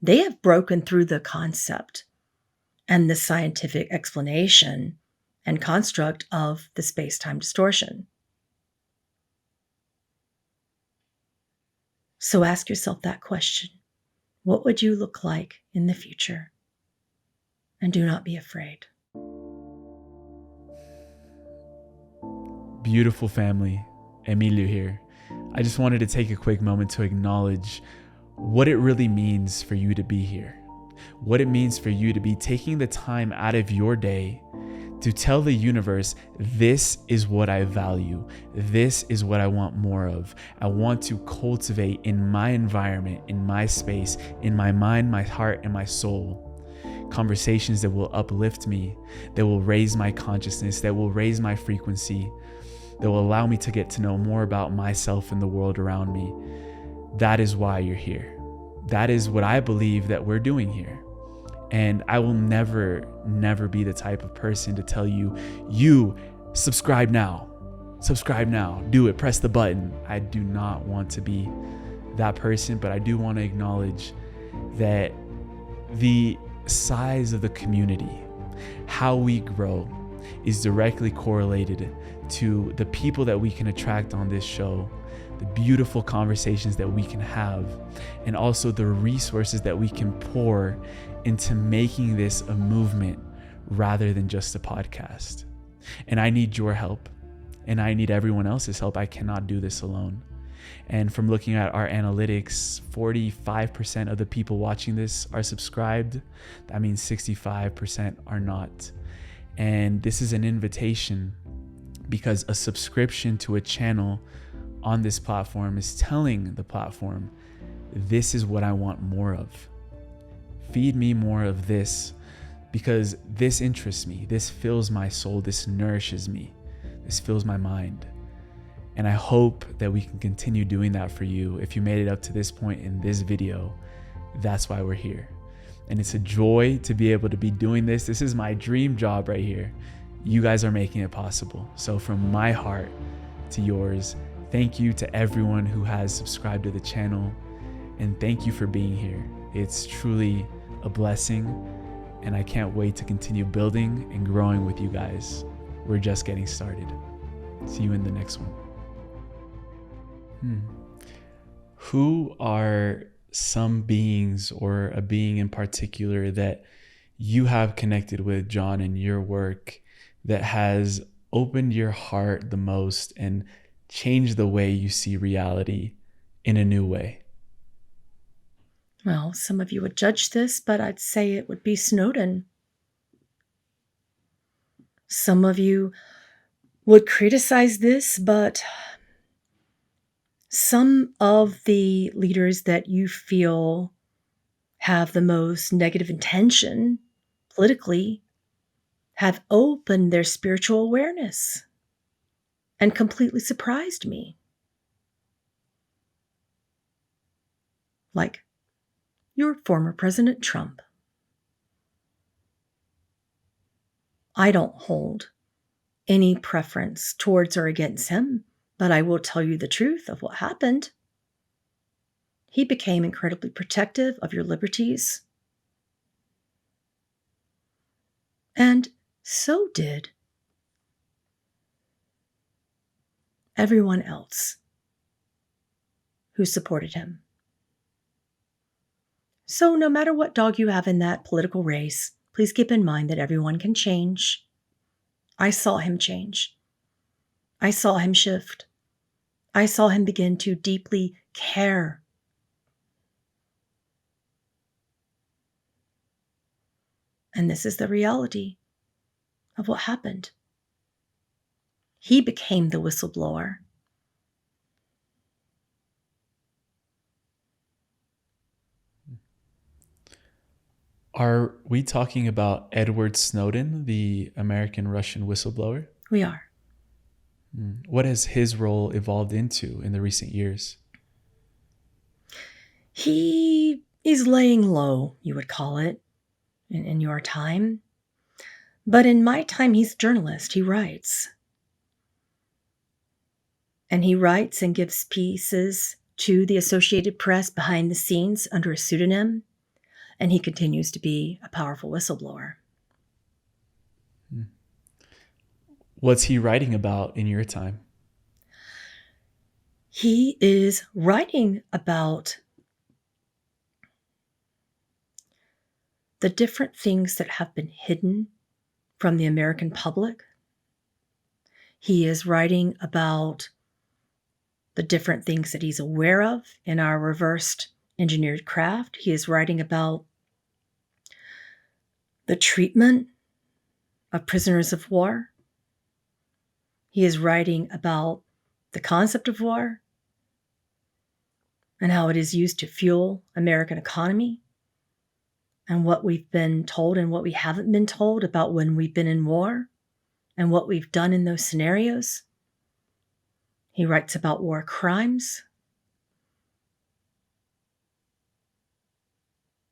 They have broken through the concept and the scientific explanation and construct of the space-time distortion. So ask yourself that question. What would you look like in the future? And do not be afraid. Beautiful family, Emilio here. I just wanted to take a quick moment to acknowledge what it really means for you to be here. What it means for you to be taking the time out of your day to tell the universe, this is what I value. This is what I want more of. I want to cultivate in my environment, in my space, in my mind, my heart, and my soul. Conversations that will uplift me, that will raise my consciousness, that will raise my frequency, that will allow me to get to know more about myself and the world around me. That is why you're here. That is what I believe that we're doing here. And I will never be the type of person to tell you, subscribe now, do it, press the button. I do not want to be that person, but I do want to acknowledge that the size of the community, how we grow, is directly correlated to the people that we can attract on this show, the beautiful conversations that we can have, and also the resources that we can pour into making this a movement rather than just a podcast. And I need your help, and I need everyone else's help. I cannot do this alone. And from looking at our analytics, 45% of the people watching this are subscribed. That means 65% are not. And this is an invitation, because a subscription to a channel on this platform is telling the platform, this is what I want more of. Feed me more of this, because this interests me. This fills my soul. This nourishes me. This fills my mind. And I hope that we can continue doing that for you. If you made it up to this point in this video, that's why we're here. And it's a joy to be able to be doing this. This is my dream job right here. You guys are making it possible. So from my heart to yours, thank you to everyone who has subscribed to the channel. And thank you for being here. It's truly a blessing. And I can't wait to continue building and growing with you guys. We're just getting started. See you in the next one. Who are some beings, or a being in particular, that you have connected with, John, in your work that has opened your heart the most and changed the way you see reality in a new way? Well, some of you would judge this, but I'd say it would be Snowden. Some of you would criticize this, but some of the leaders that you feel have the most negative intention politically have opened their spiritual awareness and completely surprised me. Like your former President Trump. I don't hold any preference towards or against him, but I will tell you the truth of what happened. He became incredibly protective of your liberties. And so did everyone else who supported him. So no matter what dog you have in that political race, please keep in mind that everyone can change. I saw him change. I saw him shift. I saw him begin to deeply care. And this is the reality of what happened. He became the whistleblower. Are we talking about Edward Snowden, the American Russian whistleblower? We are. What has his role evolved into in the recent years? He is laying low, you would call it, in your time. But in my time, he's a journalist. He writes. And he writes and gives pieces to the Associated Press behind the scenes under a pseudonym. And he continues to be a powerful whistleblower. What's he writing about in your time? He is writing about the different things that have been hidden from the American public. He is writing about the different things that he's aware of in our reversed engineered craft. He is writing about the treatment of prisoners of war. He is writing about the concept of war and how it is used to fuel American economy, and what we've been told and what we haven't been told about when we've been in war and what we've done in those scenarios. He writes about war crimes.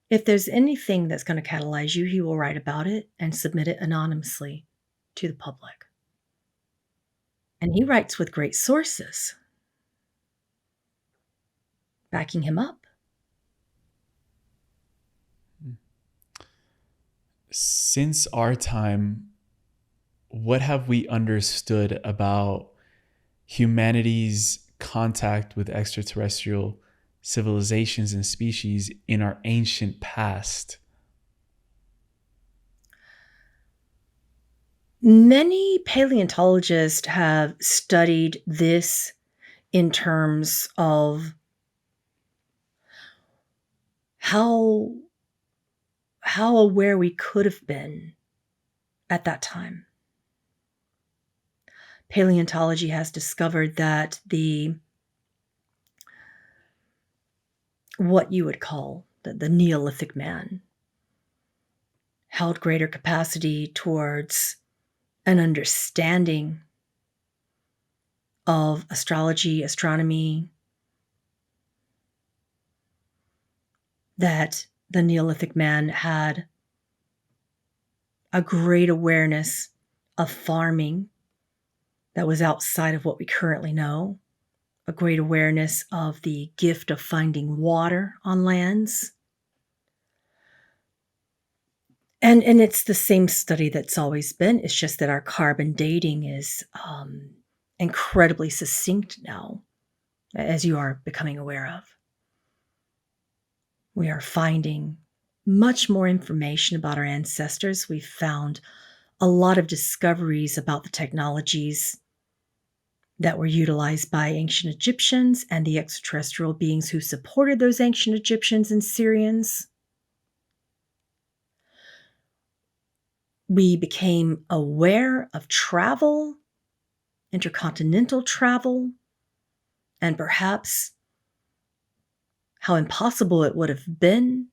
If there's anything that's going to catalyze you, he will write about it and submit it anonymously to the public. And he writes with great sources backing him up. Since our time, what have we understood about humanity's contact with extraterrestrial civilizations and species in our ancient past? Many paleontologists have studied this in terms of how aware we could have been at that time. Paleontology has discovered that what you would call the Neolithic man held greater capacity towards an understanding of astrology, astronomy, that the Neolithic man had a great awareness of farming that was outside of what we currently know, a great awareness of the gift of finding water on lands. And it's the same study that's always been. It's just that our carbon dating is incredibly succinct now, as you are becoming aware of. We are finding much more information about our ancestors. We've found a lot of discoveries about the technologies that were utilized by ancient Egyptians and the extraterrestrial beings who supported those ancient Egyptians and Syrians. We became aware of travel, intercontinental travel, and perhaps how impossible it would have been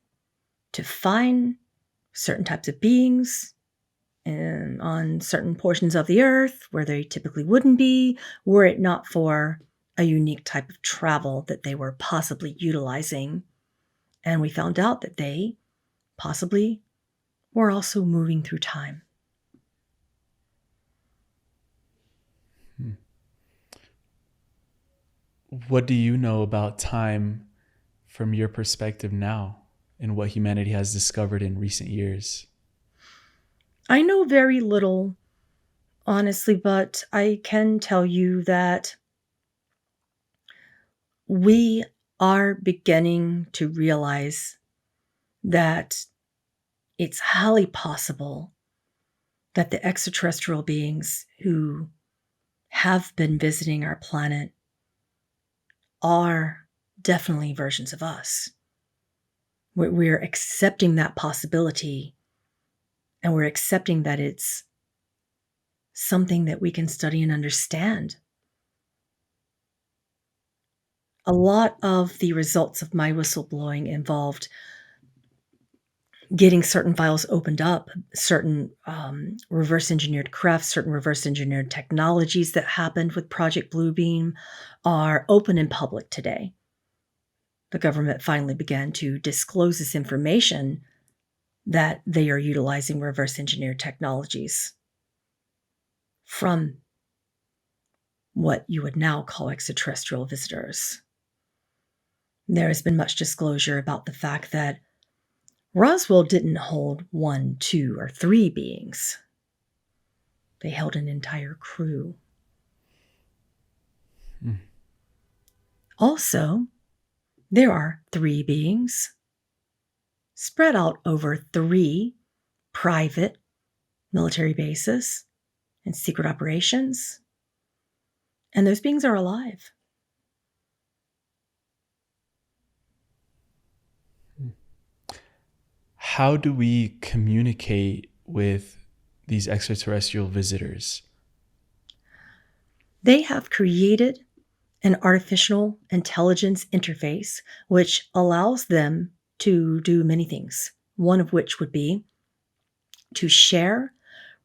to find certain types of beings on certain portions of the earth where they typically wouldn't be, were it not for a unique type of travel that they were possibly utilizing. And we found out that they possibly were also moving through time. What do you know about time from your perspective now and what humanity has discovered in recent years? I know very little, honestly, but I can tell you that we are beginning to realize that it's highly possible that the extraterrestrial beings who have been visiting our planet are definitely versions of us. We're accepting that possibility, and we're accepting that it's something that we can study and understand. A lot of the results of my whistleblowing involved getting certain files opened up, certain reverse engineered crafts, certain reverse engineered technologies that happened with Project Bluebeam are open in public today. The government finally began to disclose this information that they are utilizing reverse engineered technologies from what you would now call extraterrestrial visitors. There has been much disclosure about the fact that Roswell didn't hold 1, 2, or 3 beings. They held an entire crew. Also, there are 3 beings spread out over 3 private military bases and secret operations. And those beings are alive. How do we communicate with these extraterrestrial visitors? They have created an artificial intelligence interface which allows them to do many things, one of which would be to share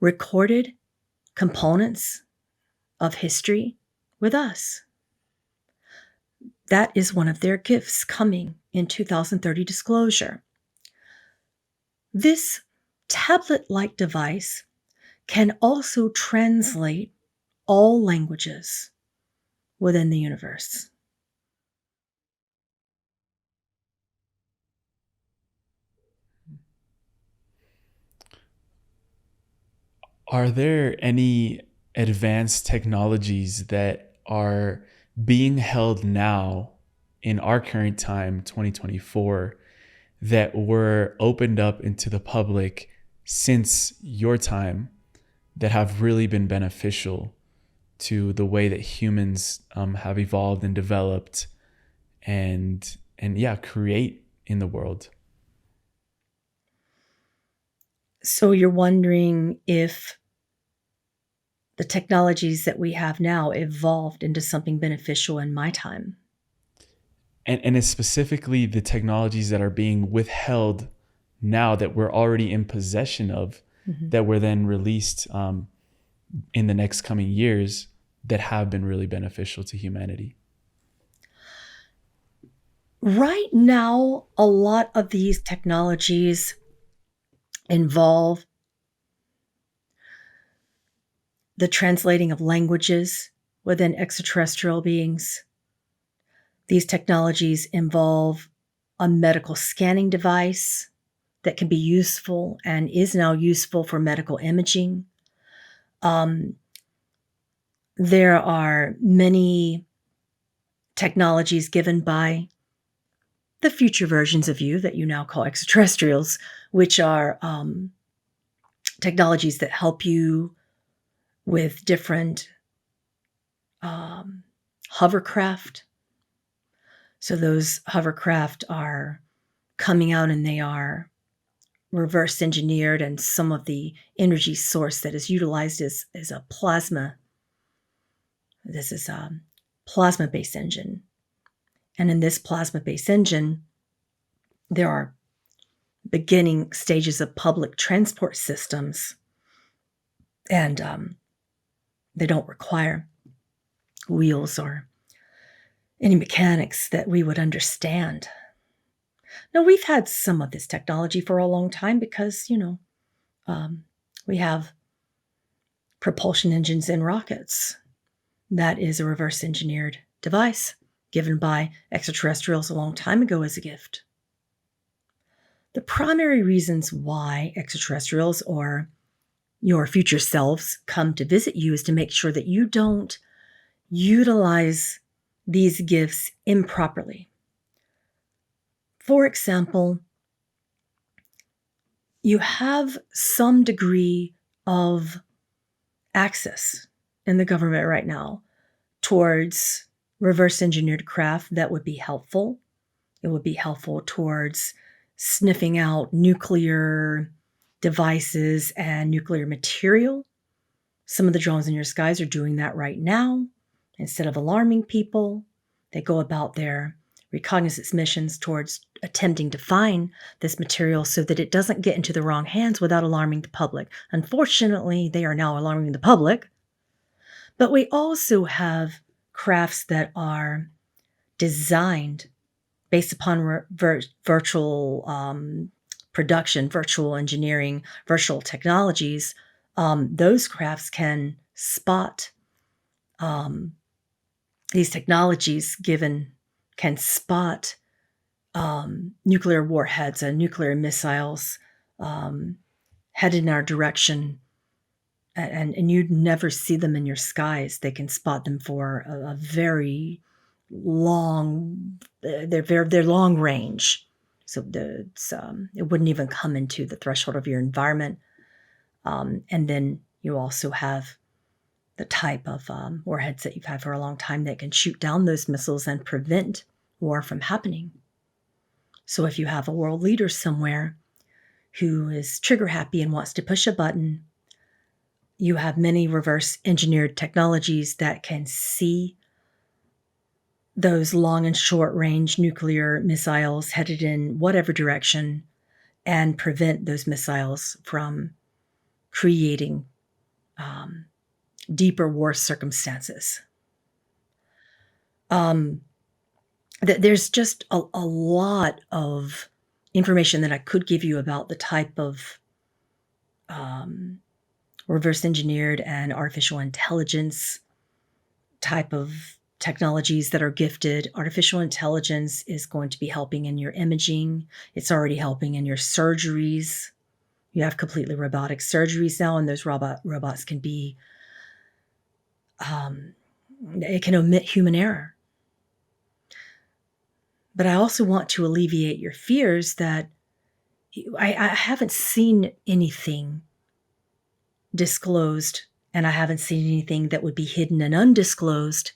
recorded components of history with us. That is one of their gifts coming in 2030 disclosure. This tablet-like device can also translate all languages within the universe. Are there any advanced technologies that are being held now in our current time, 2024, that were opened up into the public since your time that have really been beneficial to the way that humans have evolved and developed and create in the world? So you're wondering if the technologies that we have now evolved into something beneficial in my time. And it's specifically the technologies that are being withheld now that we're already in possession of, that were then released in the next coming years that have been really beneficial to humanity. Right now, a lot of these technologies involve the translating of languages within extraterrestrial beings. These technologies involve a medical scanning device that can be useful and is now useful for medical imaging. There are many technologies given by the future versions of you that you now call extraterrestrials, which are technologies that help you with different hovercraft. So those hovercraft are coming out and they are reverse engineered, and some of the energy source that is utilized is a plasma. This is a plasma-based engine. And in this plasma-based engine, there are beginning stages of public transport systems, and they don't require wheels or any mechanics that we would understand. Now, we've had some of this technology for a long time because, we have propulsion engines in rockets. That is a reverse engineered device given by extraterrestrials a long time ago as a gift. The primary reasons why extraterrestrials or your future selves come to visit you is to make sure that you don't utilize these gifts improperly. For example, you have some degree of access in the government right now towards reverse engineered craft that would be helpful. It would be helpful towards sniffing out nuclear devices and nuclear material. Some of the drones in your skies are doing that right now. Instead of alarming people, they go about their reconnaissance missions towards attempting to find this material so that it doesn't get into the wrong hands without alarming the public. Unfortunately, they are now alarming the public. But we also have crafts that are designed based upon virtual production, virtual engineering, virtual technologies. Those crafts can spot these technologies can spot nuclear warheads and nuclear missiles headed in our direction, and you'd never see them in your skies. They can spot them for a very long, they're long range. So it wouldn't even come into the threshold of your environment. And then you also have the type of warheads that you've had for a long time that can shoot down those missiles and prevent war from happening. So if you have a world leader somewhere who is trigger happy and wants to push a button, you have many reverse engineered technologies that can see those long and short range nuclear missiles headed in whatever direction and prevent those missiles from creating deeper war circumstances. There's just a lot of information that I could give you about the type of reverse engineered and artificial intelligence type of technologies that are gifted. Artificial intelligence is going to be helping in your imaging. It's already helping in your surgeries. You have completely robotic surgeries now, and those robots can be, it can omit human error. But I also want to alleviate your fears that I haven't seen anything disclosed, and I haven't seen anything that would be hidden and undisclosed,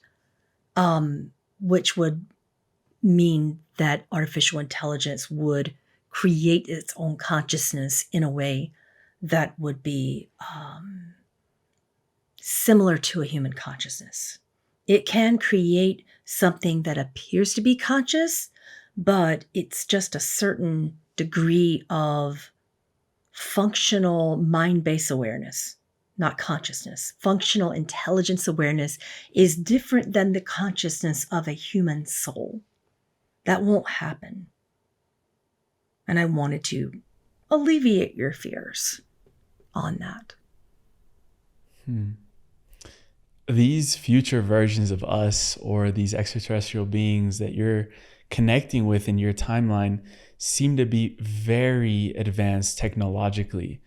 which would mean that artificial intelligence would create its own consciousness in a way that would be similar to a human consciousness. It can create something that appears to be conscious, but it's just a certain degree of functional mind-based awareness, not consciousness. Functional intelligence awareness is different than the consciousness of a human soul. That won't happen. And I wanted to alleviate your fears on that. These future versions of us, or these extraterrestrial beings that you're connecting with in your timeline, seem to be very advanced technologically.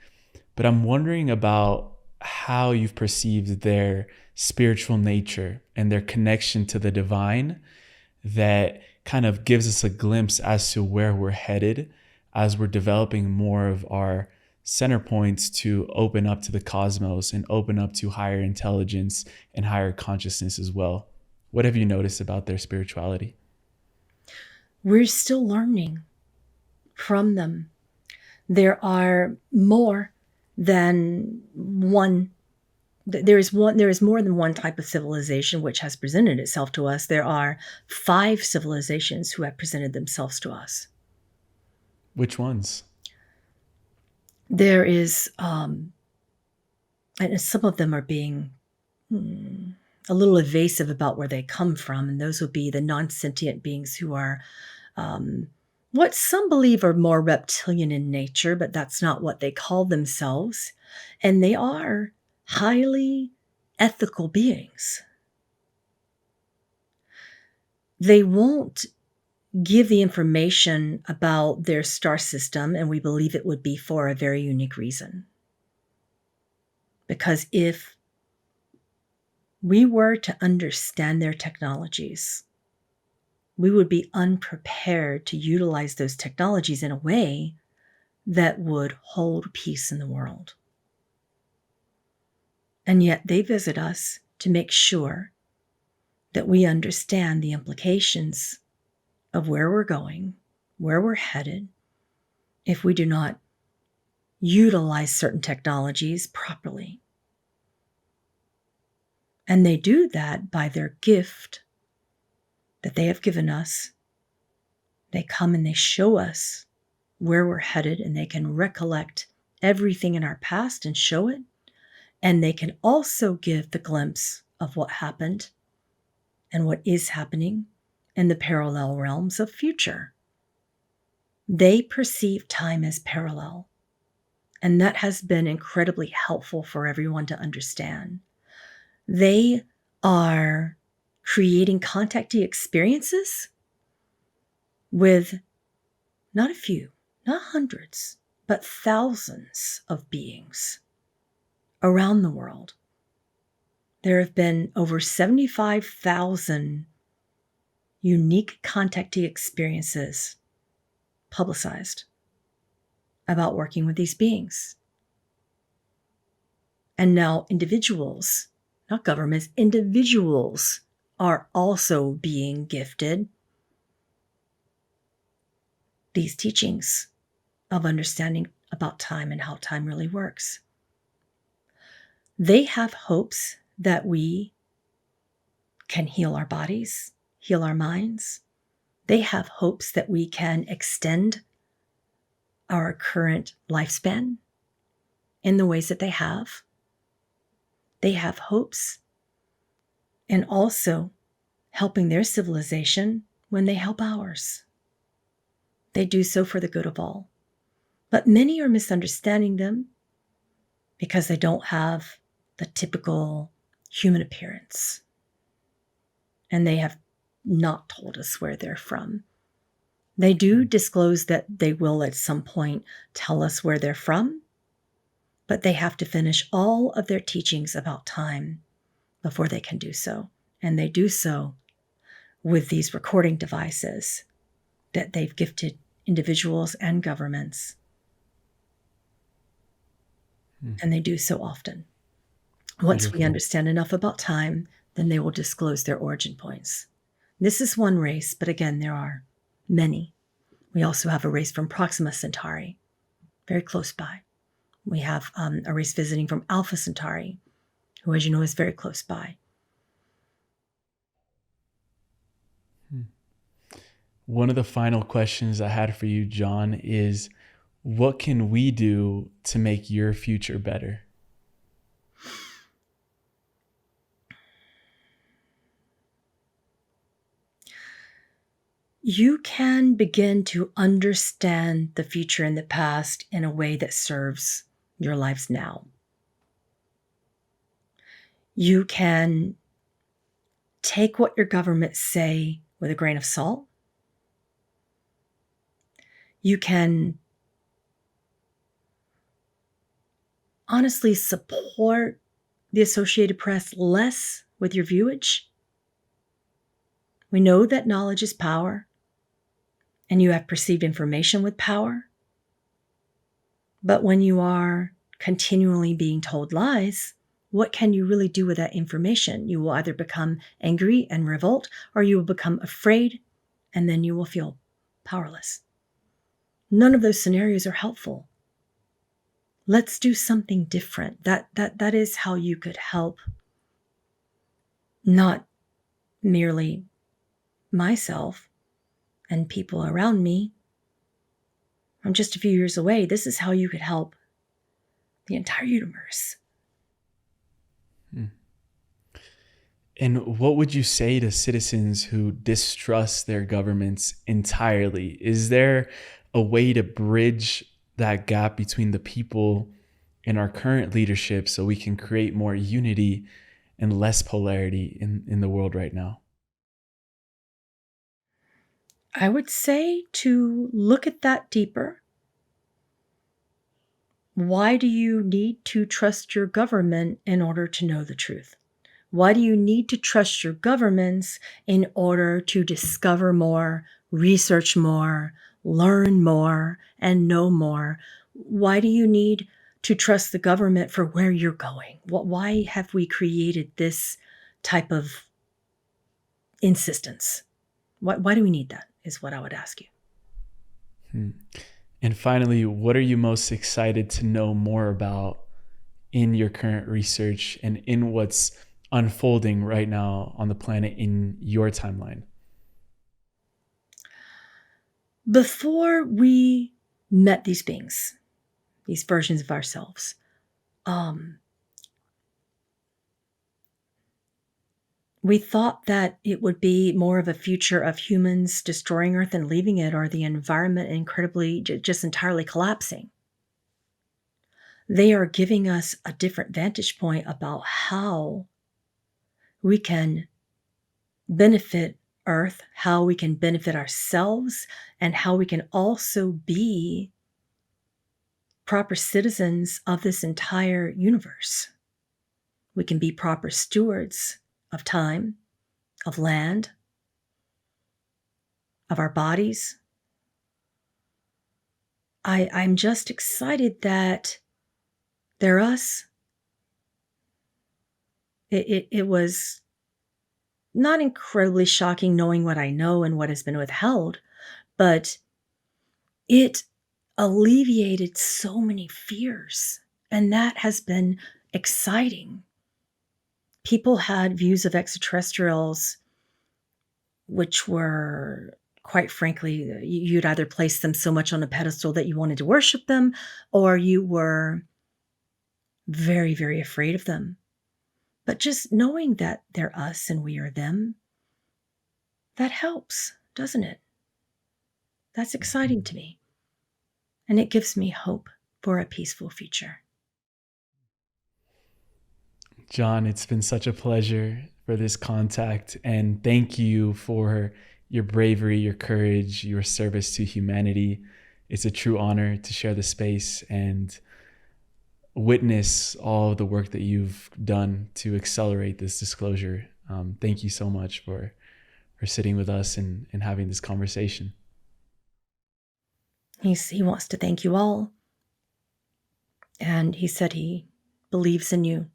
But I'm wondering about how you've perceived their spiritual nature and their connection to the divine that kind of gives us a glimpse as to where we're headed as we're developing more of our center points to open up to the cosmos and open up to higher intelligence and higher consciousness as well. What have you noticed about their spirituality? We're still learning from them. There are more than one. There is more than one type of civilization which has presented itself to us. There are 5 civilizations who have presented themselves to us. Which ones? There is, and some of them are being a little evasive about where they come from, and those would be the non-sentient beings who are what some believe are more reptilian in nature, but that's not what they call themselves. And they are highly ethical beings. They won't give the information about their star system, and we believe it would be for a very unique reason. Because if we were to understand their technologies, we would be unprepared to utilize those technologies in a way that would hold peace in the world. And yet they visit us to make sure that we understand the implications of where we're going, where we're headed, if we do not utilize certain technologies properly. And they do that by their gift that they have given us. They come and they show us where we're headed, and they can recollect everything in our past and show it. And they can also give the glimpse of what happened and what is happening in the parallel realms of future. They perceive time as parallel, and that has been incredibly helpful for everyone to understand. They are creating contactee experiences with not a few, not hundreds, but thousands of beings around the world. There have been over 75,000 unique contactee experiences publicized about working with these beings. And now individuals, not governments, individuals are also being gifted these teachings of understanding about time and how time really works. They have hopes that we can heal our bodies, heal our minds. They have hopes that we can extend our current lifespan in the ways that they have. They have hopes in also helping their civilization when they help ours. They do so for the good of all. But many are misunderstanding them because they don't have the typical human appearance. And they have not told us where they're from. They do disclose that they will at some point tell us where they're from, but they have to finish all of their teachings about time before they can do so. And they do so with these recording devices that they've gifted individuals and governments. And they do so often. Once we understand enough about time, then they will disclose their origin points. This is one race, but again, there are many. We also have a race from Proxima Centauri, very close by. We have a race visiting from Alpha Centauri, who, as you know, is very close by. One of the final questions I had for you, John, is what can we do to make your future better? You can begin to understand the future and the past in a way that serves your lives now. You can take what your governments say with a grain of salt. You can honestly support the Associated Press less with your viewage. We know that knowledge is power. and you have perceived information with power. But when you are continually being told lies, what can you really do with that information? You will either become angry and revolt, or you will become afraid, and then you will feel powerless. None of those scenarios are helpful. Let's do something different. That is how you could help not merely myself and people around me. I'm just a few years away. This is how you could help the entire universe. And what would you say to citizens who distrust their governments entirely? Is there a way to bridge that gap between the people and our current leadership so we can create more unity and less polarity in the world right now? I would say to look at that deeper. Why do you need to trust your government in order to know the truth? Why do you need to trust your governments in order to discover more, research more, learn more, and know more? Why do you need to trust the government for where you're going? Why have we created this type of insistence? Why do we need that, is what I would ask you. And finally, what are you most excited to know more about in your current research and in what's unfolding right now on the planet in your timeline? Before we met these beings, these versions of ourselves, we thought that it would be more of a future of humans destroying Earth and leaving it, or the environment incredibly, just entirely collapsing. They are giving us a different vantage point about how we can benefit Earth, how we can benefit ourselves, and how we can also be proper citizens of this entire universe. We can be proper stewards of time, of land, of our bodies. I'm just excited that they're us. It was not incredibly shocking knowing what I know and what has been withheld, but it alleviated so many fears, and that has been exciting. People had views of extraterrestrials which were, quite frankly, you'd either place them so much on a pedestal that you wanted to worship them, or you were very, very afraid of them. But just knowing that they're us and we are them, that helps, doesn't it? That's exciting to me. And it gives me hope for a peaceful future. John, it's been such a pleasure for this contact, and thank you for your bravery, your courage, your service to humanity. It's a true honor to share the space and witness all the work that you've done to accelerate this disclosure. Thank you so much for sitting with us and having this conversation. He wants to thank you all. And he said he believes in you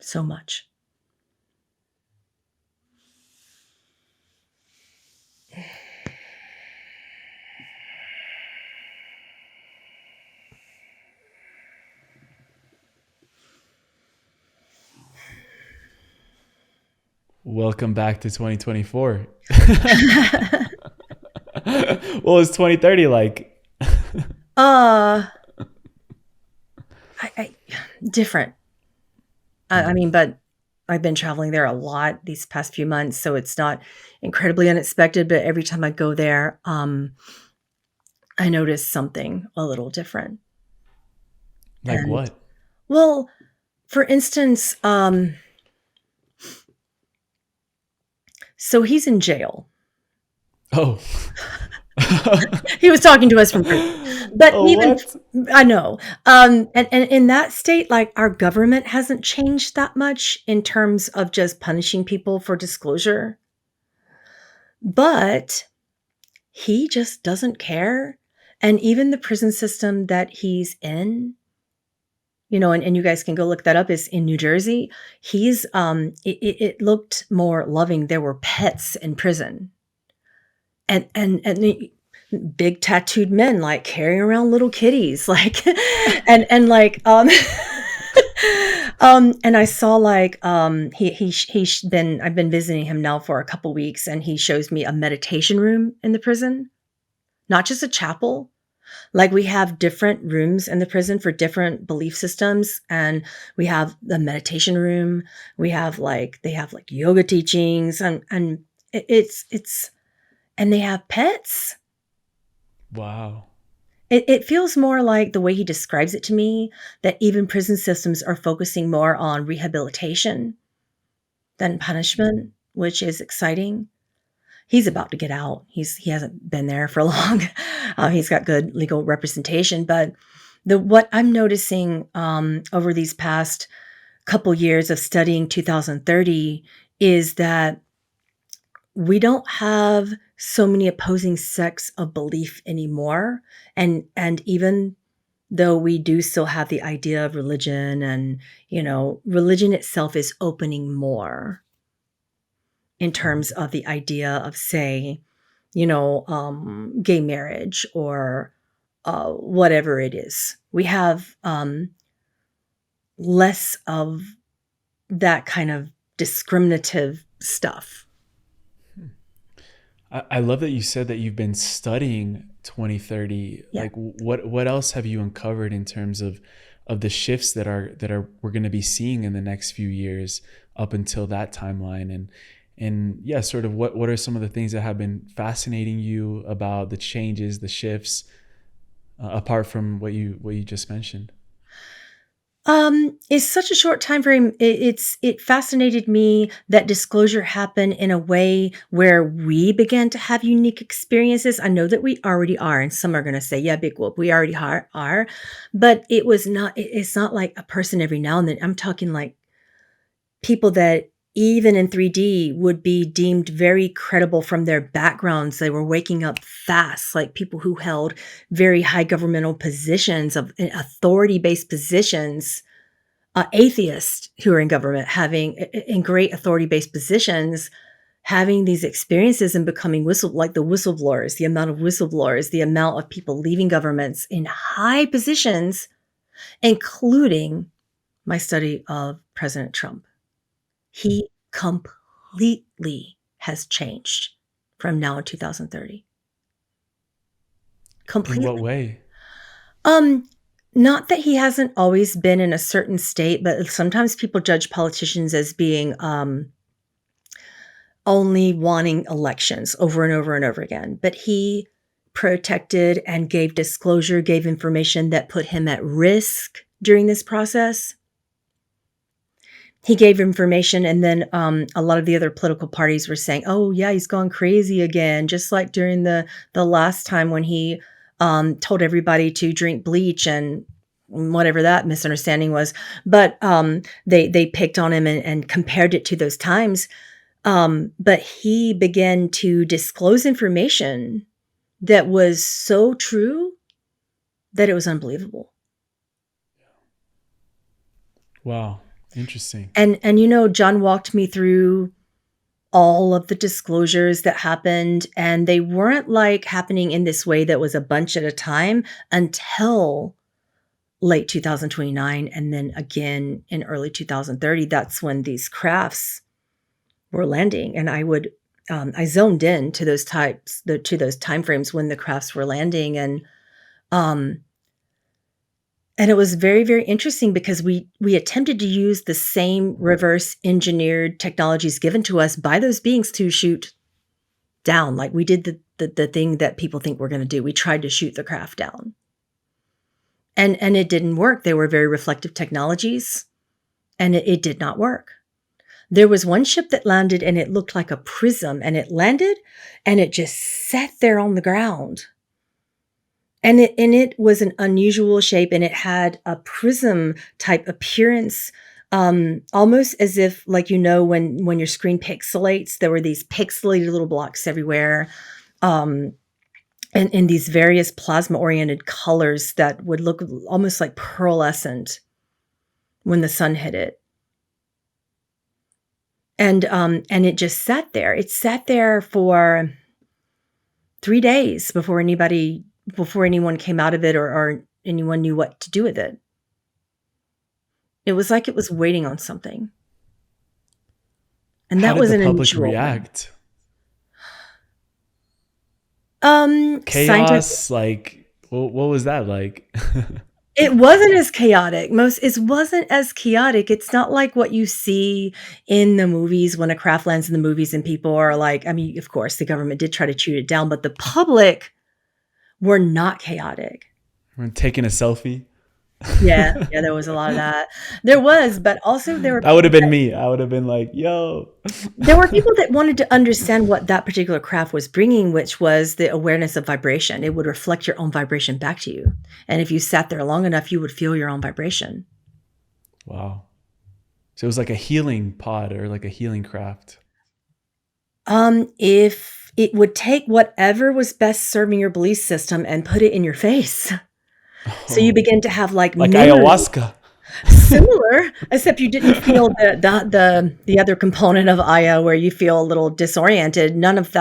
so much. Welcome back to 2024. What was 2030 like? Different. I mean, but I've been traveling there a lot these past few months, so it's not incredibly unexpected, but every time I go there, I notice something a little different. Like what? Well, for instance, so he's in jail. Oh. He was talking to us from prison. But I know. And in that state, like, our government hasn't changed that much in terms of just punishing people for disclosure. But he just doesn't care. And even the prison system that he's in, and you guys can go look that up, is in New Jersey. He's it looked more loving. There were pets in prison, and the big tattooed men like carrying around little kitties, like, and like and I saw like he's been I've been visiting him now for a couple weeks, and he shows me a meditation room in the prison, not just a chapel. Like, we have different rooms in the prison for different belief systems, and we have the meditation room. We have they have like yoga teachings, and it's and they have pets. Wow. It feels more like, the way he describes it to me, that even prison systems are focusing more on rehabilitation than punishment, which is exciting. He's about to get out. He hasn't been there for long. He's got good legal representation, but what I'm noticing over these past couple years of studying 2030 is that we don't have so many opposing sects of belief anymore, and even though we do still have the idea of religion, and religion itself is opening more in terms of the idea of, say, gay marriage, or whatever it is. We have less of that kind of discriminative stuff. I love that you said that you've been studying 2030. Yeah. Like, what else have you uncovered in terms of the shifts that we're going to be seeing in the next few years up until that timeline? And yeah, sort of what are some of the things that have been fascinating you about the changes, the shifts, apart from what you just mentioned? It's such a short time frame. It fascinated me that disclosure happened in a way where we began to have unique experiences. I know that we already are, and some are going to say, "Yeah, big whoop, we already are," but it was not. It's not like a person every now and then. I'm talking like people that even in 3D would be deemed very credible from their backgrounds. They were waking up fast, like people who held very high governmental positions, of authority-based positions, atheists who are in government, having in great authority-based positions, having these experiences and becoming like the whistleblowers, the amount of whistleblowers, the amount of people leaving governments in high positions, including my study of President Trump. He completely has changed from now in 2030. Completely. In what way? Not that he hasn't always been in a certain state, but sometimes people judge politicians as being only wanting elections over and over and over again. But he protected and gave disclosure, gave information that put him at risk during this process. He gave information, and then a lot of the other political parties were saying, "Oh yeah, he's gone crazy again," just like during the last time when he told everybody to drink bleach, and whatever that misunderstanding was. But they picked on him and compared it to those times. But he began to disclose information that was so true that it was unbelievable. Wow. Interesting. And John walked me through all of the disclosures that happened, and they weren't like happening in this way that was a bunch at a time until late 2029, and then again in early 2030. That's when these crafts were landing, and I zoned in to those timeframes when the crafts were landing, and it was very, very interesting because we attempted to use the same reverse engineered technologies given to us by those beings to shoot down. Like, we did the thing that people think we're going to do. We tried to shoot the craft down. And it didn't work. They were very reflective technologies, and it did not work. There was one ship that landed, and it looked like a prism, and it landed and it just sat there on the ground. And it was an unusual shape, and it had a prism type appearance, almost as if, like, when your screen pixelates, there were these pixelated little blocks everywhere. and in these various plasma-oriented colors that would look almost like pearlescent when the sun hit it. And it just sat there. It sat there for 3 days before anyone came out of it or anyone knew what to do with it. It was like it was waiting on something. And How that did was the an public unusual one. react? Scientists, Chaos? Like, what was that like? it wasn't as chaotic. It wasn't as chaotic. It's not like what you see in the movies when a craft lands in the movies and people are like, I mean, of course, the government did try to shoot it down, but the public were not chaotic. We're taking a selfie. Yeah, there was a lot of that. There was, but also there were That would have been me. I would have been like, yo. there were people that wanted to understand what that particular craft was bringing, which was the awareness of vibration. It would reflect your own vibration back to you. And if you sat there long enough, you would feel your own vibration. Wow. So it was like a healing pod or like a healing craft. If it would take whatever was best serving your belief system and put it in your face. So you begin to have like ayahuasca. Similar, except you didn't feel the other component of Aya where you feel a little disoriented. None of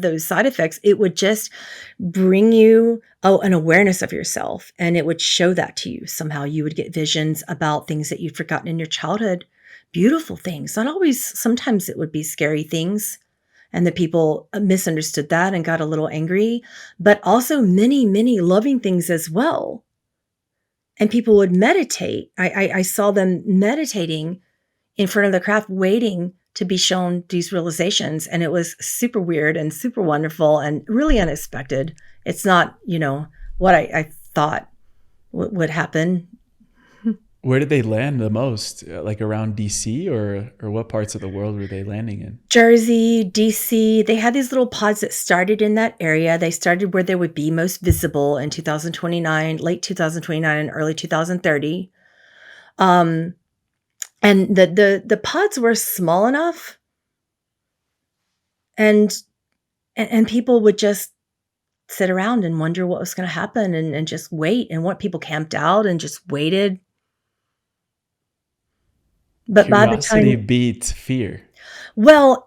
those side effects. It would just bring you an awareness of yourself, and it would show that to you. Somehow you would get visions about things that you'd forgotten in your childhood. Beautiful things. Not always, sometimes it would be scary things. And the people misunderstood that and got a little angry, but also many, many loving things as well. And people would meditate. I saw them meditating in front of the craft, waiting to be shown these realizations. And it was super weird and super wonderful and really unexpected. It's not, what I thought would happen. Where did they land the most? Like around DC or what parts of the world were they landing in? Jersey, DC. They had these little pods that started in that area. They started where they would be most visible in 2029, late 2029 and early 2030. And the pods were small enough and people would just sit around and wonder what was going to happen and just wait. And what people camped out and just waited. But Curiosity by the time beat fear. Well,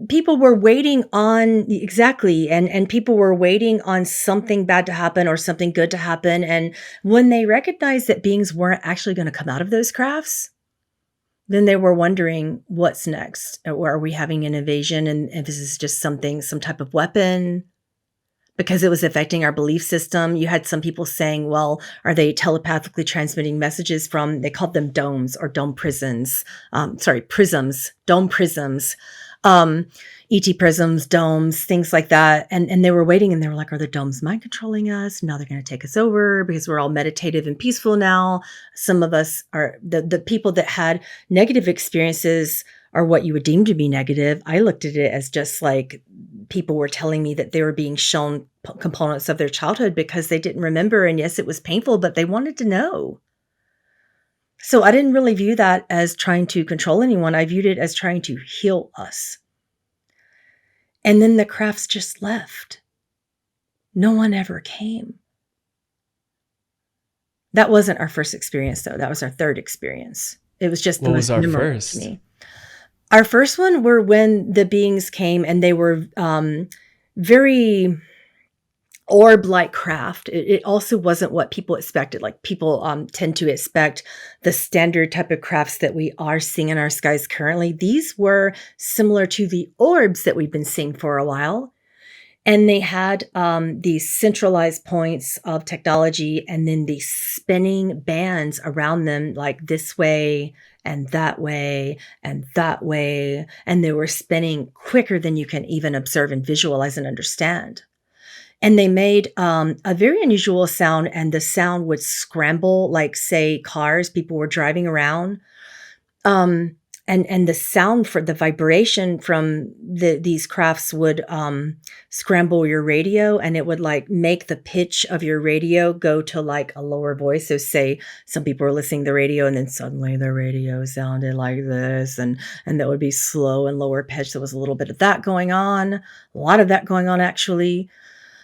people were waiting on exactly, and people were waiting on something bad to happen or something good to happen. And when they recognized that beings weren't actually going to come out of those crafts, then they were wondering what's next. Or are we having an invasion? And this is just some type of weapon? Because it was affecting our belief system. You had some people saying, well, are they telepathically transmitting messages from, they called them domes or dome prisms, dome prisms, ET prisms, domes, things like that. And they were waiting and they were like, are the domes mind controlling us? Now they're going to take us over because we're all meditative and peaceful now. Some of us are, the people that had negative experiences are what you would deem to be negative. I looked at it as just like people were telling me that they were being shown components of their childhood because they didn't remember. And yes, it was painful, but they wanted to know. So I didn't really view that as trying to control anyone. I viewed it as trying to heal us. And then the crafts just left. No one ever came. That wasn't our first experience, though. That was our third experience. It was just the most memorable to me. Our first one were when the beings came and they were very orb-like craft. It also wasn't what people expected. Like people tend to expect the standard type of crafts that we are seeing in our skies currently. These were similar to the orbs that we've been seeing for a while. And they had these centralized points of technology and then these spinning bands around them, like this way and that way and that way. And they were spinning quicker than you can even observe and visualize and understand. And they made a very unusual sound, and the sound would scramble like, say, cars, people were driving around. And the sound for the vibration from these crafts would scramble your radio, and it would like make the pitch of your radio go to like a lower voice. So say some people were listening to the radio and then suddenly the radio sounded like this, and that would be slow and lower pitch. There was a little bit of that going on, a lot of that going on actually.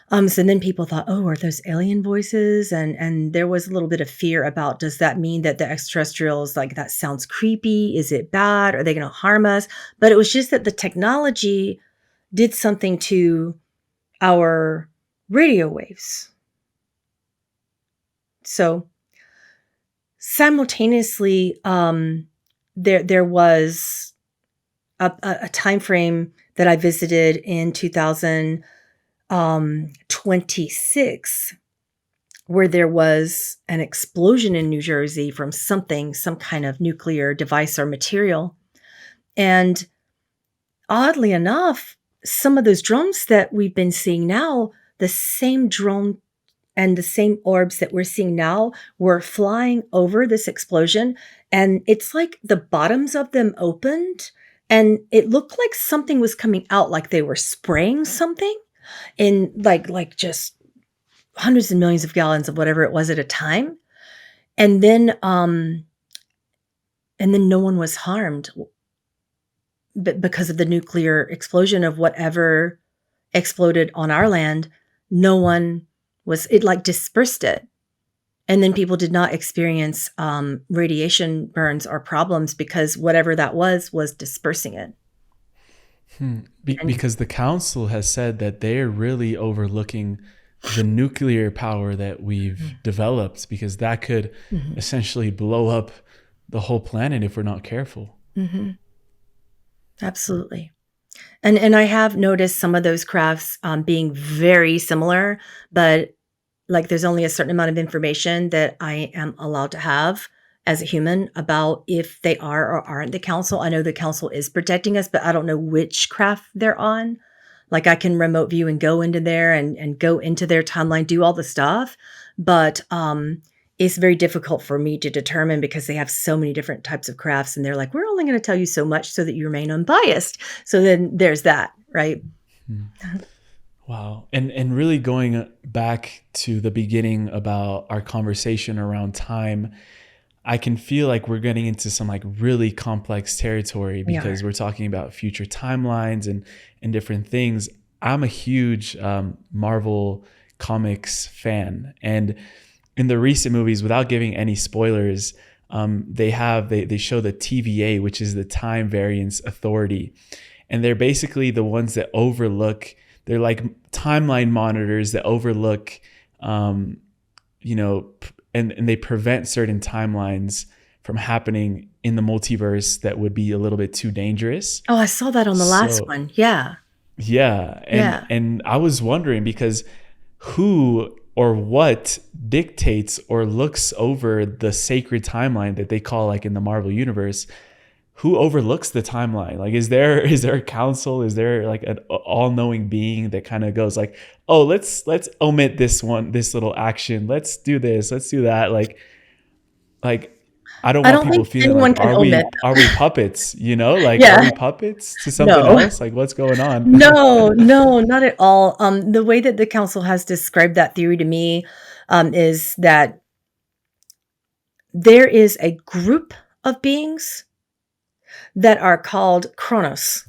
So then people thought, oh, are those alien voices? And there was a little bit of fear about, does that mean that the extraterrestrials, like, that sounds creepy? Is it bad? Are they going to harm us? But it was just that the technology did something to our radio waves. So simultaneously, there was a time frame that I visited in 2026 where there was an explosion in New Jersey from some kind of nuclear device or material. And oddly enough, some of those drones that we've been seeing now, the same drone and the same orbs that we're seeing now were flying over this explosion. And it's like the bottoms of them opened and it looked like something was coming out, like they were spraying something in like just hundreds of millions of gallons of whatever it was at a time. And then no one was harmed because of the nuclear explosion of whatever exploded on our land. No one was, it like dispersed it. And then people did not experience radiation burns or problems because whatever that was dispersing it. Because the council has said that they're really overlooking the nuclear power that we've developed, because that could essentially blow up the whole planet if we're not careful. Absolutely. And I have noticed some of those crafts being very similar, but like there's only a certain amount of information that I am allowed to have as a human about if they are or aren't the council. I know the council is protecting us, but I don't know which craft they're on. Like I can remote view and go into there and go into their timeline, do all the stuff. But it's very difficult for me to determine because they have so many different types of crafts and they're like, we're only going to tell you so much so that you remain unbiased. So then there's that, right? Wow. And really going back to the beginning about our conversation around time, I can feel like we're getting into some like really complex territory because we're talking about future timelines and different things. I'm a huge Marvel comics fan, and in the recent movies, without giving any spoilers, they show the TVA, which is the Time Variance Authority, and they're basically the ones that overlook. They're like timeline monitors that overlook, and they prevent certain timelines from happening in the multiverse that would be a little bit too dangerous. Oh, I saw that on the last one. Yeah. Yeah. And I was wondering, because who or what dictates or looks over the sacred timeline that they call, like in the Marvel universe, who overlooks the timeline? Like, is there a council? Is there like an all-knowing being that kind of goes like, oh, let's omit this little action. Let's do this. Let's do that. Like I don't want people feeling like, are we puppets? Are we puppets to something else? Like, what's going on? No, not at all. The way that the council has described that theory to me is that there is a group of beings that are called Chronos.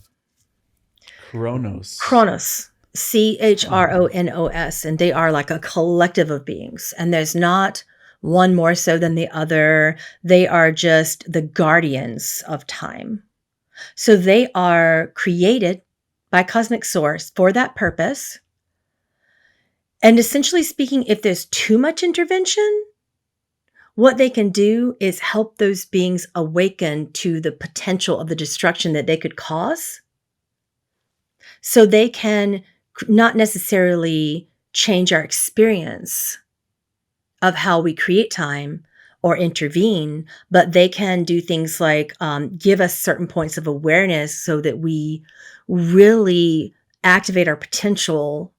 Chronos. Chronos, and they are like a collective of beings, and there's not one more so than the other. They are just the guardians of time. So they are created by cosmic source for that purpose. And essentially speaking, if there's too much intervention, what they can do is help those beings awaken to the potential of the destruction that they could cause. So they can not necessarily change our experience of how we create time or intervene, but they can do things like give us certain points of awareness so that we really activate our potential,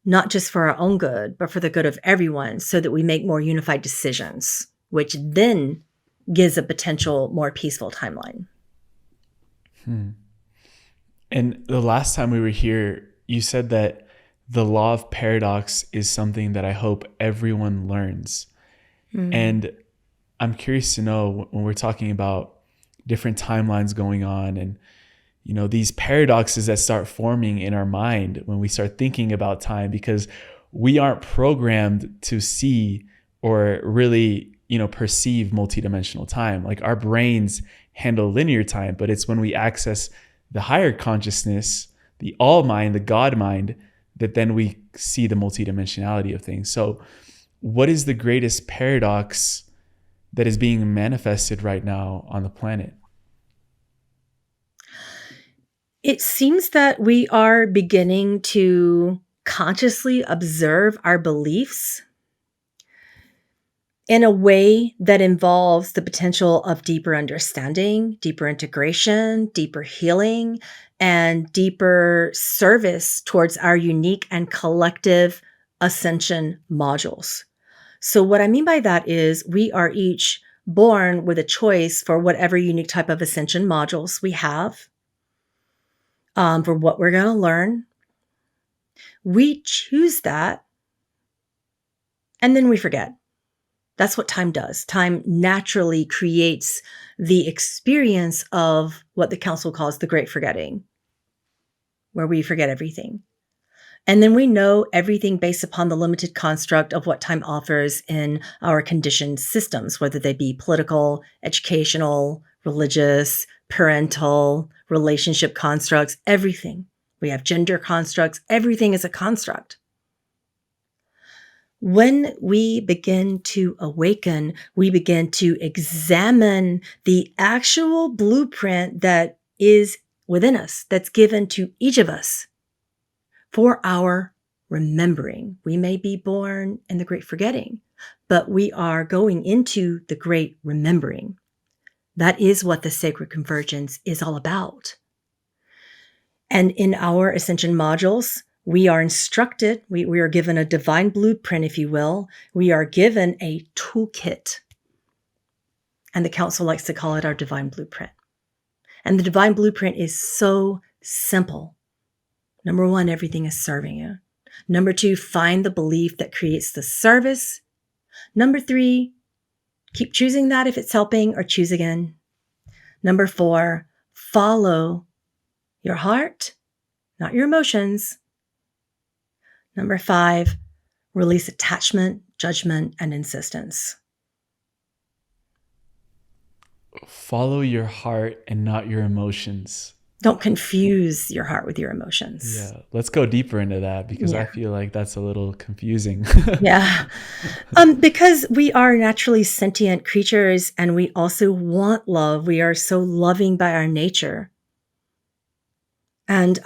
not just for our own good, but for the good of everyone, so that we make more unified decisions, which then gives a potential more peaceful timeline. And the last time we were here, you said that the law of paradox is something that I hope everyone learns. And I'm curious to know, when we're talking about different timelines going on and these paradoxes that start forming in our mind when we start thinking about time, because we aren't programmed to see or really, perceive multidimensional time. Like our brains handle linear time, but it's when we access the higher consciousness, the all mind, the God mind, that then we see the multidimensionality of things. So what is the greatest paradox that is being manifested right now on the planet? It seems that we are beginning to consciously observe our beliefs in a way that involves the potential of deeper understanding, deeper integration, deeper healing, and deeper service towards our unique and collective ascension modules. So what I mean by that is we are each born with a choice for whatever unique type of ascension modules we have, for what we're going to learn. We choose that, and then we forget. That's what time does. Time naturally creates the experience of what the council calls the great forgetting, where we forget everything. And then we know everything based upon the limited construct of what time offers in our conditioned systems, whether they be political, educational, religious, parental, relationship constructs, everything. We have gender constructs. Everything is a construct. When we begin to awaken, we begin to examine the actual blueprint that is within us, that's given to each of us for our remembering. We may be born in the great forgetting, but we are going into the great remembering. That is what the sacred convergence is all about. And in our ascension modules, we are instructed, we are given a divine blueprint, if you will. We are given a toolkit. And the council likes to call it our divine blueprint. And the divine blueprint is so simple. Number one, everything is serving you. Number two, find the belief that creates the service. Number three, keep choosing that if it's helping, or choose again. Number four, follow your heart, not your emotions. Number five, release attachment, judgment, and insistence. Follow your heart and not your emotions. Don't confuse your heart with your emotions. Yeah, let's go deeper into that, because I feel like that's a little confusing. Yeah. Because we are naturally sentient creatures, and we also want love. We are so loving by our nature. And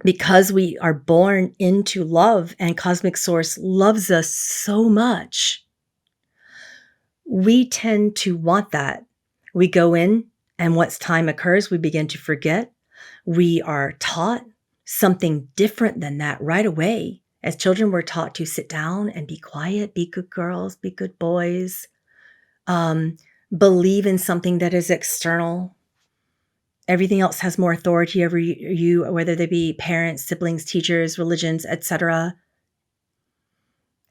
because we are born into love and Cosmic Source loves us so much, we tend to want that. We go in, and once time occurs, we begin to forget. We are taught something different than that right away. As children, we're taught to sit down and be quiet, be good girls, be good boys, believe in something that is external. Everything else has more authority over you, whether they be parents, siblings, teachers, religions, etc.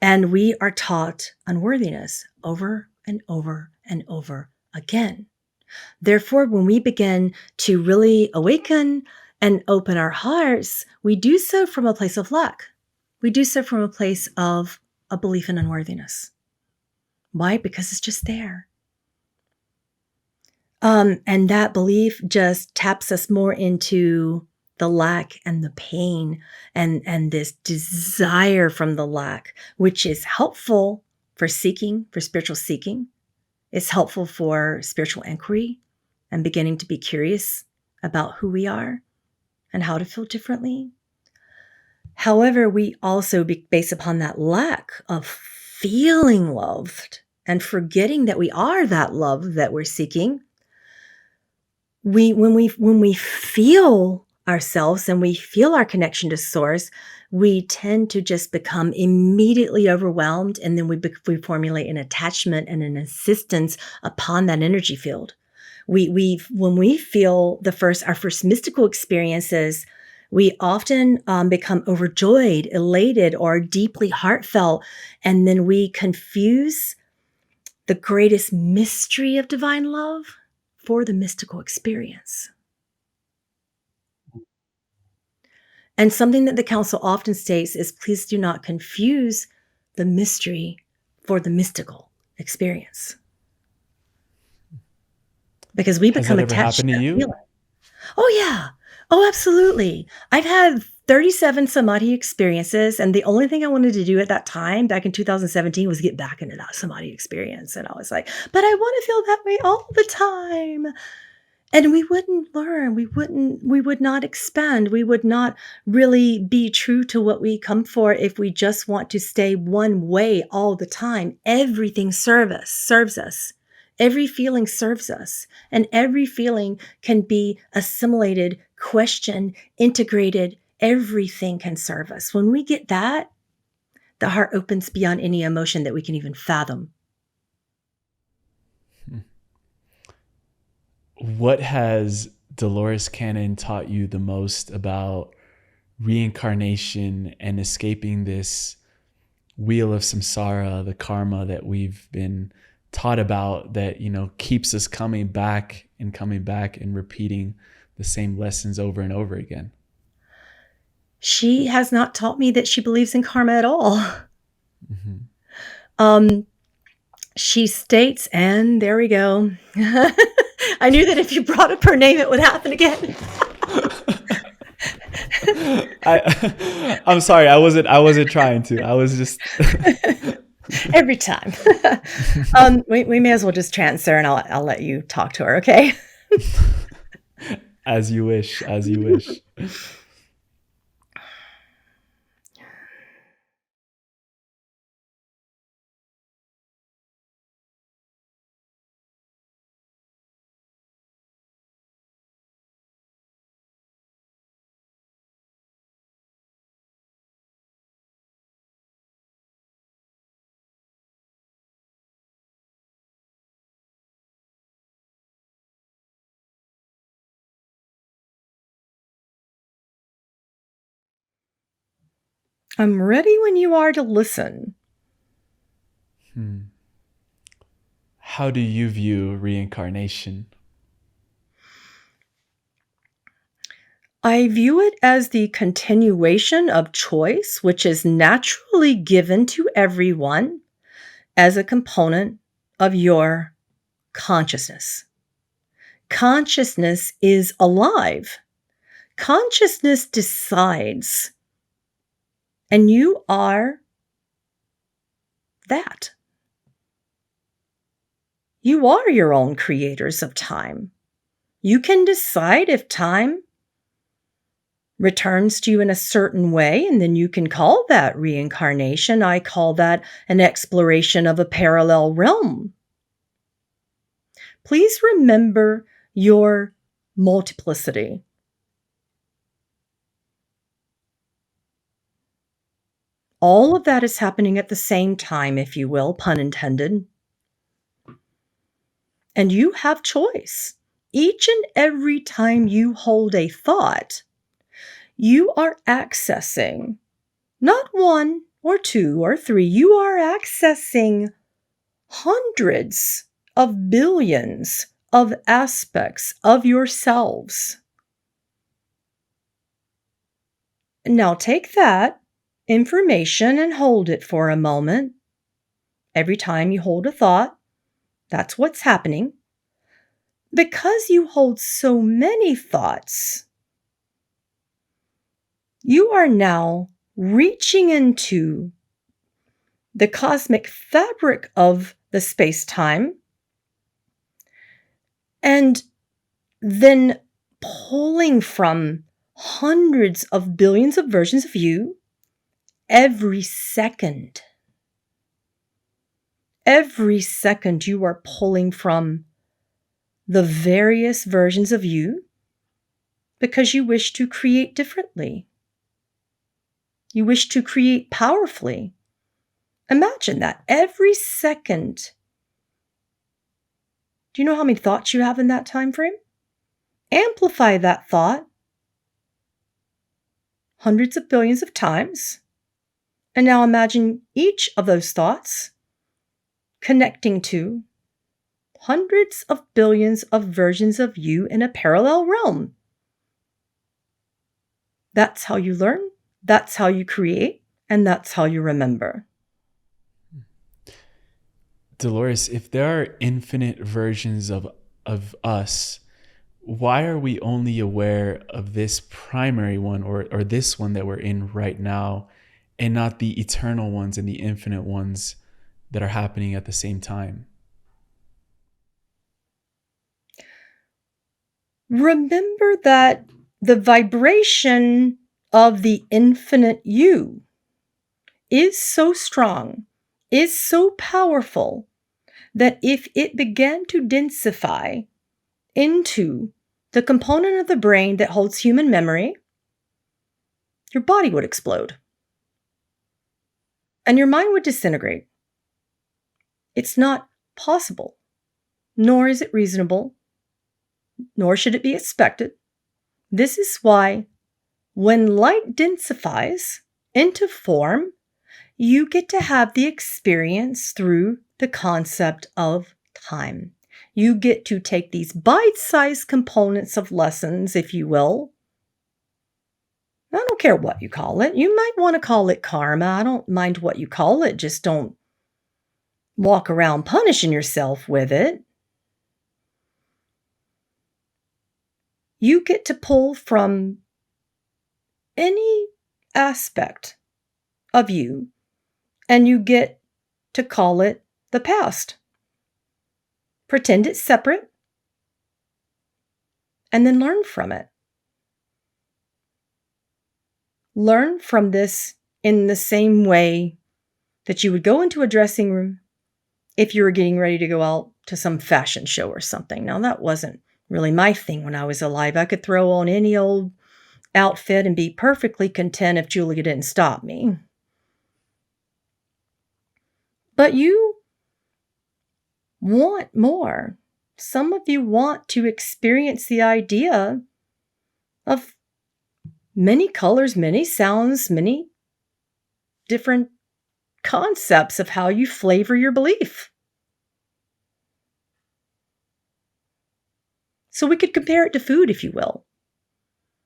And we are taught unworthiness over and over and over again. Therefore, when we begin to really awaken and open our hearts, we do so from a place of lack. We do so from a place of a belief in unworthiness. Why? Because it's just there. And that belief just taps us more into the lack and the pain and this desire from the lack, which is helpful for seeking, for spiritual seeking. It's helpful for spiritual inquiry and beginning to be curious about who we are and how to feel differently. However, we also, based upon that lack of feeling loved and forgetting that we are that love that we're seeking, when we feel ourselves and we feel our connection to Source, we tend to just become immediately overwhelmed, and then we formulate an attachment and an insistence upon that energy field. When we feel our first mystical experiences, we often become overjoyed, elated, or deeply heartfelt, and then we confuse the greatest mystery of divine love for the mystical experience. And something that the council often states is, please do not confuse the mystery for the mystical experience. Because we Has become that ever attached happened to to that you? feeling. Oh, yeah. Oh, absolutely. I've had 37 samadhi experiences, and the only thing I wanted to do at that time, back in 2017, was get back into that samadhi experience. And I was like, but I want to feel that way all the time. And we wouldn't learn. We would not expand. We would not really be true to what we come for if we just want to stay one way all the time. Everything serves us. Every feeling serves us. And every feeling can be assimilated, questioned, integrated. Everything can serve us. When we get that, the heart opens beyond any emotion that we can even fathom. What has Dolores Cannon taught you the most about reincarnation and escaping this wheel of samsara, the karma that we've been taught about that, keeps us coming back and repeating the same lessons over and over again? She has not taught me that she believes in karma at all. Mm-hmm. She states, and there we go. I knew that if you brought up her name, it would happen again. I'm sorry. I wasn't trying to. I was just every time. We may as well just transfer, and I'll let you talk to her. Okay. As you wish. As you wish. I'm ready when you are to listen. How do you view reincarnation? I view it as the continuation of choice, which is naturally given to everyone as a component of your consciousness. Consciousness is alive. Consciousness decides, and you are that. You are your own creators of time. You can decide if time returns to you in a certain way, and then you can call that reincarnation. I call that an exploration of a parallel realm. Please remember your multiplicity. All of that is happening at the same time, if you will, pun intended. And you have choice. Each and every time you hold a thought, you are accessing not one or two or three, you are accessing hundreds of billions of aspects of yourselves. Now take that information and hold it for a moment. Every time you hold a thought, that's what's happening. Because you hold so many thoughts, you are now reaching into the cosmic fabric of the space-time and then pulling from hundreds of billions of versions of you every second. Every second you are pulling from the various versions of you because you wish to create differently. You wish to create powerfully. Imagine that every second. Do you know how many thoughts you have in that time frame? Amplify that thought hundreds of billions of times. And now imagine each of those thoughts connecting to hundreds of billions of versions of you in a parallel realm. That's how you learn, that's how you create, and that's how you remember. Dolores, if there are infinite versions of us, why are we only aware of this primary one or this one that we're in right now and not the eternal ones and the infinite ones that are happening at the same time? Remember that the vibration of the infinite you is so strong, is so powerful, that if it began to densify into the component of the brain that holds human memory, your body would explode. And your mind would disintegrate. It's not possible, nor is it reasonable, nor should it be expected. This is why when light densifies into form, you get to have the experience through the concept of time. You get to take these bite-sized components of lessons, if you will. I don't care what you call it. You might want to call it karma. I don't mind what you call it. Just don't walk around punishing yourself with it. You get to pull from any aspect of you, and you get to call it the past. Pretend it's separate, and then learn from it. Learn from this in the same way that you would go into a dressing room if you were getting ready to go out to some fashion show or something. Now, that wasn't really my thing when I was alive. I could throw on any old outfit and be perfectly content if Julia didn't stop me. But you want more. Some of you want to experience the idea of many colors, many sounds, many different concepts of how you flavor your belief. So we could compare it to food, if you will.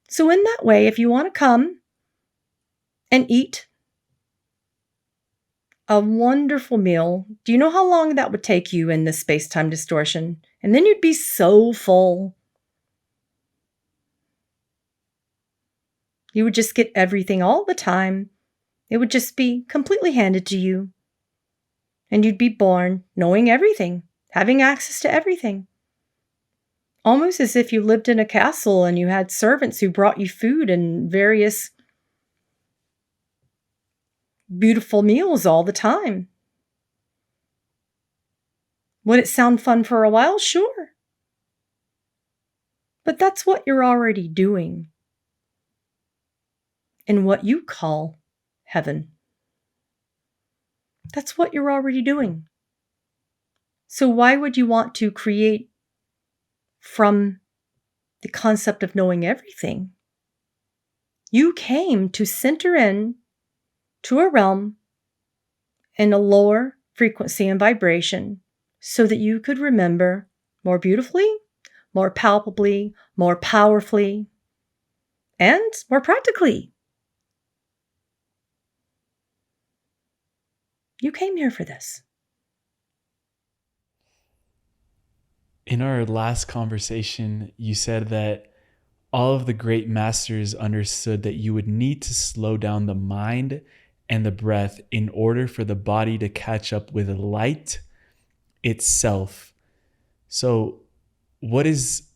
So in that way, if you want to come and eat a wonderful meal, do you know how long that would take you in this space-time distortion? And then you'd be so full. You would just get everything all the time. It would just be completely handed to you. And you'd be born knowing everything, having access to everything. Almost as if you lived in a castle and you had servants who brought you food and various beautiful meals all the time. Would it sound fun for a while? Sure. But that's what you're already doing in what you call heaven. That's what you're already doing. So why would you want to create from the concept of knowing everything? You came to center in to a realm in a lower frequency and vibration so that you could remember more beautifully, more palpably, more powerfully, and more practically. You came here for this. In our last conversation, you said that all of the great masters understood that you would need to slow down the mind and the breath in order for the body to catch up with light itself. So what is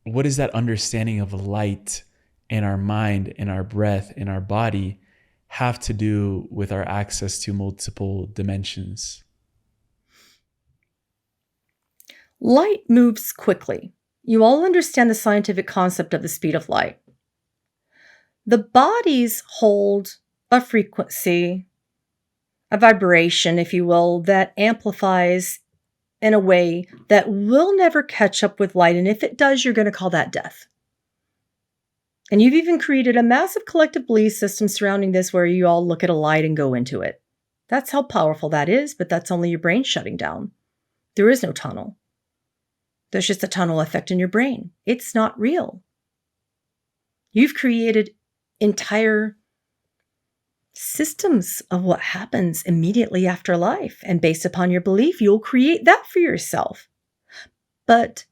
that understanding of light in our mind, in our breath, in our body have to do with our access to multiple dimensions? Light moves quickly. You all understand the scientific concept of the speed of light. The bodies hold a frequency, a vibration, if you will, that amplifies in a way that will never catch up with light. And if it does, you're going to call that death. And you've even created a massive collective belief system surrounding this where you all look at a light and go into it. That's how powerful that is, but that's only your brain shutting down. There is no tunnel. There's just a tunnel effect in your brain. It's not real. You've created entire systems of what happens immediately after life. And based upon your belief, you'll create that for yourself. But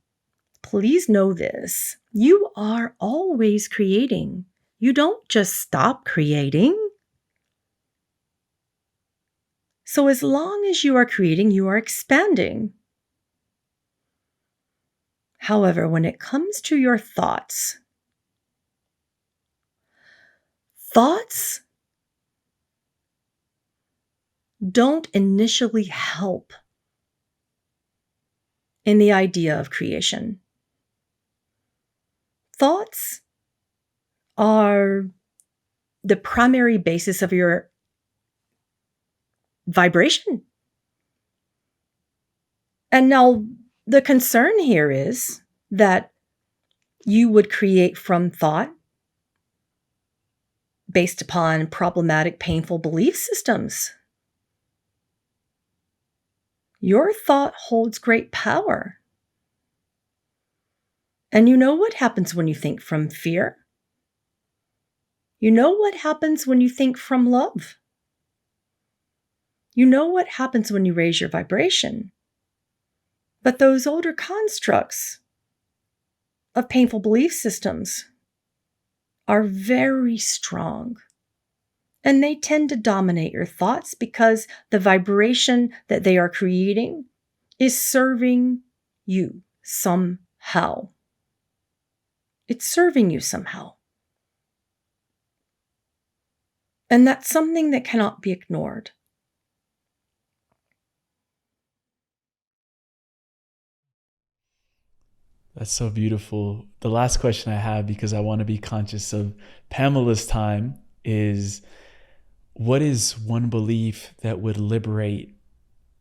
please know this, you are always creating. You don't just stop creating. So as long as you are creating, you are expanding. However, when it comes to your thoughts don't initially help in the idea of creation. Thoughts are the primary basis of your vibration. And now the concern here is that you would create from thought based upon problematic, painful belief systems. Your thought holds great power. And you know what happens when you think from fear? You know what happens when you think from love? You know what happens when you raise your vibration. But those older constructs of painful belief systems are very strong. And they tend to dominate your thoughts because the vibration that they are creating is serving you somehow. It's serving you somehow. And that's something that cannot be ignored. That's so beautiful. The last question I have, because I want to be conscious of Pamela's time, is what is one belief that would liberate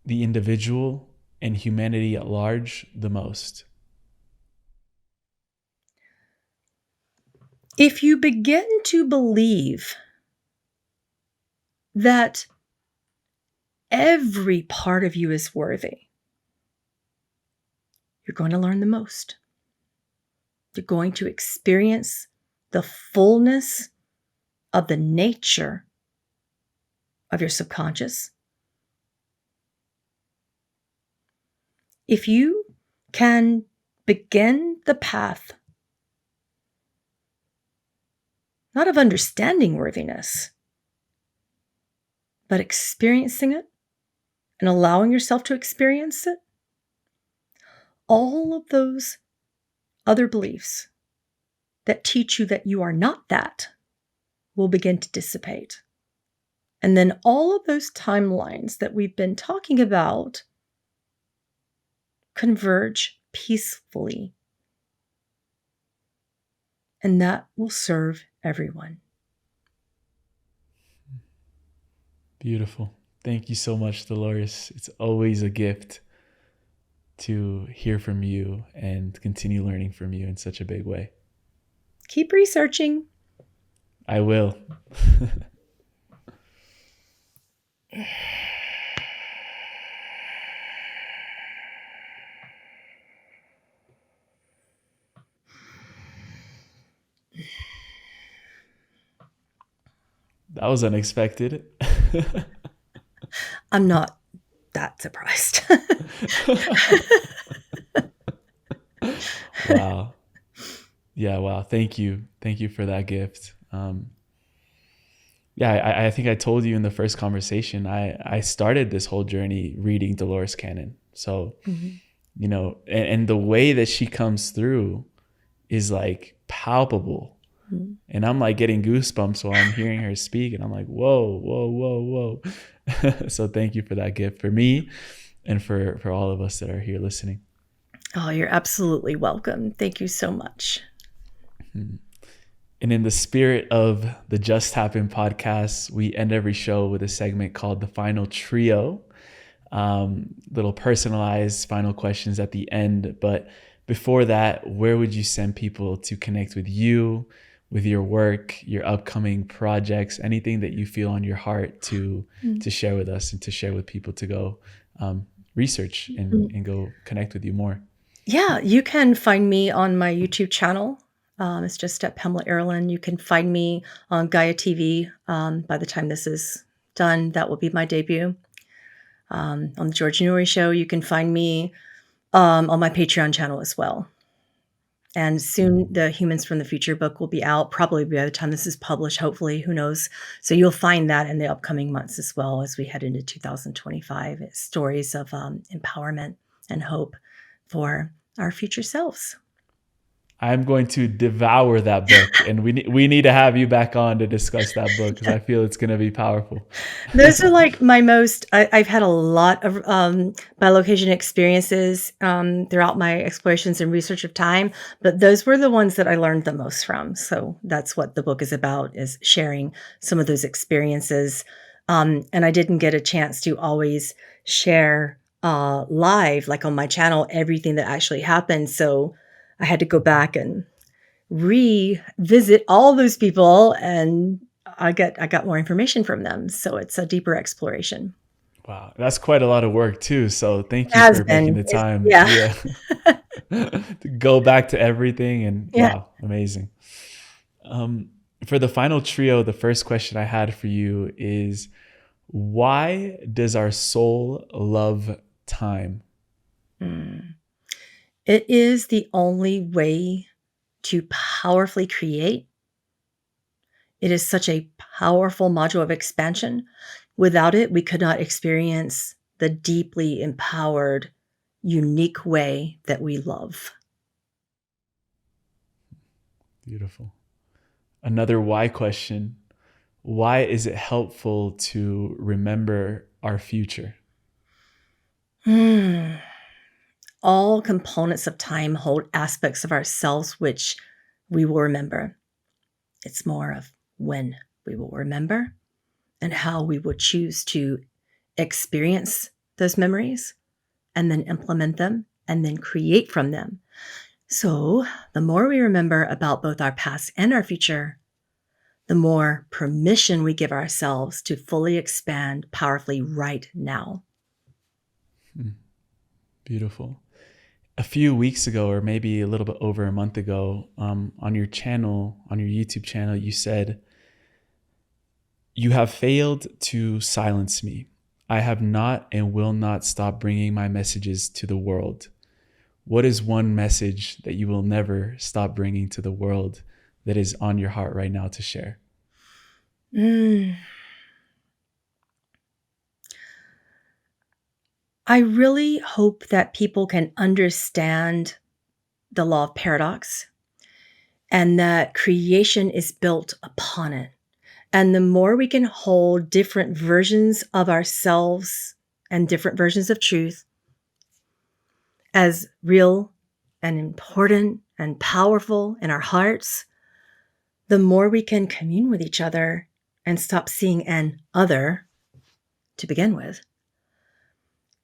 the individual and humanity at large the most? If you begin to believe that every part of you is worthy, you're going to learn the most. You're going to experience the fullness of the nature of your subconscious. If you can begin the path, not of understanding worthiness, but experiencing it and allowing yourself to experience it, all of those other beliefs that teach you that you are not that will begin to dissipate. And then all of those timelines that we've been talking about converge peacefully. And that will serve everyone. Beautiful. Thank you so much, Dolores. It's always a gift to hear from you and continue learning from you in such a big way. Keep researching. I will. That was unexpected. I'm not that surprised. Wow. Yeah, wow. Thank you. Thank you for that gift. I think I told you in the first conversation, I started this whole journey reading Dolores Cannon. So, you know, and the way that she comes through is like palpable. And I'm like getting goosebumps while I'm hearing her speak. And I'm like, whoa, whoa, whoa, whoa. So thank you for that gift for me and for all of us that are here listening. Oh, you're absolutely welcome. Thank you so much. And in the spirit of the Just Happen podcast, we end every show with a segment called The Final Trio. Little personalized final questions at the end. But before that, where would you send people to connect with you, with your work, your upcoming projects, anything that you feel on your heart to share with us and to share with people to go research and go connect with you more? Yeah, you can find me on my YouTube channel, It's just at Pamela Aaralyn. You can find me on Gaia TV. By the time this is done, that will be my debut. On the George Newry Show, you can find me on my Patreon channel as well. And soon the Humans from the Future book will be out, probably by the time this is published, hopefully, who knows. So you'll find that in the upcoming months as well as we head into 2025. It's stories of empowerment and hope for our future selves. I'm going to devour that book, and we need to have you back on to discuss that book because I feel it's going to be powerful. Those are like my most, I've had a lot of bilocation experiences throughout my explorations and research of time, but those were the ones that I learned the most from. So that's what the book is about, is sharing some of those experiences. And I didn't get a chance to always share live, like on my channel, everything that actually happened. So I had to go back and revisit all those people, and I got more information from them. So it's a deeper exploration. Wow, that's quite a lot of work too. So thank you for making the time. Yeah. To go back to everything, and wow, amazing. For the final trio, the first question I had for you is, why does our soul love time? It is the only way to powerfully create. It is such a powerful module of expansion. Without it, we could not experience the deeply empowered, unique way that we love. Beautiful. Another why question. Why is it helpful to remember our future? All components of time hold aspects of ourselves which we will remember. It's more of when we will remember and how we will choose to experience those memories and then implement them and then create from them. So the more we remember about both our past and our future, the more permission we give ourselves to fully expand powerfully right now. Beautiful. A few weeks ago, or maybe a little bit over a month ago, on your channel, on your YouTube channel, you said, "You have failed to silence me. I have not and will not stop bringing my messages to the world." What is one message that you will never stop bringing to the world that is on your heart right now to share? I really hope that people can understand the law of paradox and that creation is built upon it. And the more we can hold different versions of ourselves and different versions of truth as real and important and powerful in our hearts, the more we can commune with each other and stop seeing an other to begin with.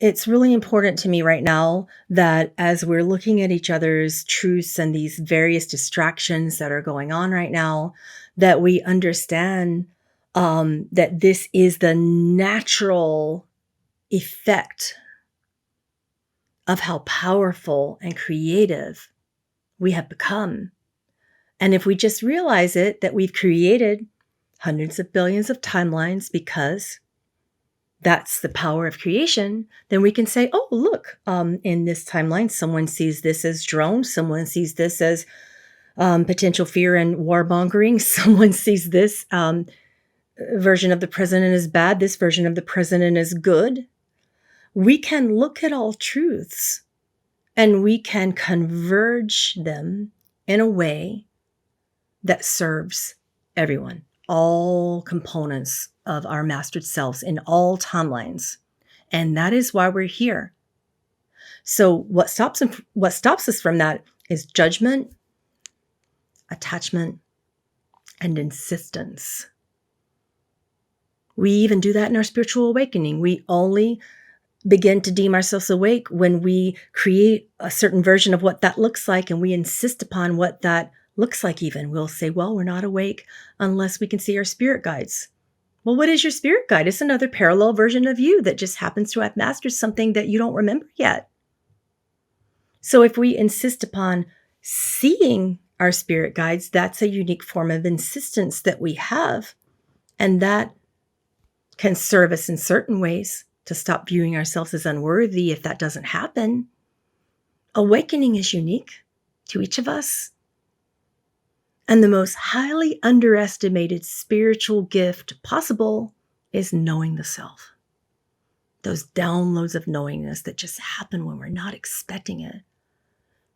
It's really important to me right now that as we're looking at each other's truths and these various distractions that are going on right now, that we understand that this is the natural effect of how powerful and creative we have become. And if we just realize it, that we've created hundreds of billions of timelines because that's the power of creation, then we can say, oh, look, in this timeline, someone sees this as drones. Someone sees this as potential fear and warmongering. Someone sees this version of the president as bad. This version of the president is good. We can look at all truths and we can converge them in a way that serves everyone, all components of our mastered selves in all timelines. And that is why we're here. So what stops us from that is judgment, attachment, and insistence. We even do that in our spiritual awakening. We only begin to deem ourselves awake when we create a certain version of what that looks like, and we insist upon what that looks like even. We'll say, well, we're not awake unless we can see our spirit guides. Well, what is your spirit guide? It's another parallel version of you that just happens to have mastered something that you don't remember yet. So if we insist upon seeing our spirit guides, that's a unique form of insistence that we have. And that can serve us in certain ways to stop viewing ourselves as unworthy if that doesn't happen. Awakening is unique to each of us. And the most highly underestimated spiritual gift possible is knowing the self. Those downloads of knowingness that just happen when we're not expecting it.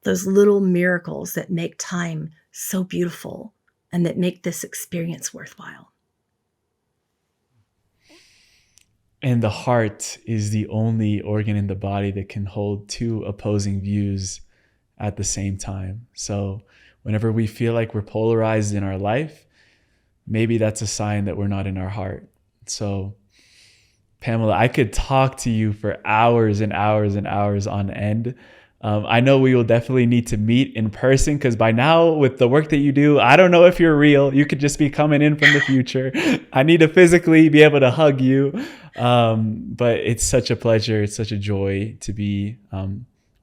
Those little miracles that make time so beautiful and that make this experience worthwhile. And the heart is the only organ in the body that can hold two opposing views at the same time. So whenever we feel like we're polarized in our life, maybe that's a sign that we're not in our heart. So Pamela, I could talk to you for hours and hours and hours on end. I know we will definitely need to meet in person, because by now with the work that you do, I don't know if you're real. You could just be coming in from the future. I need to physically be able to hug you. But it's such a pleasure. It's such a joy to be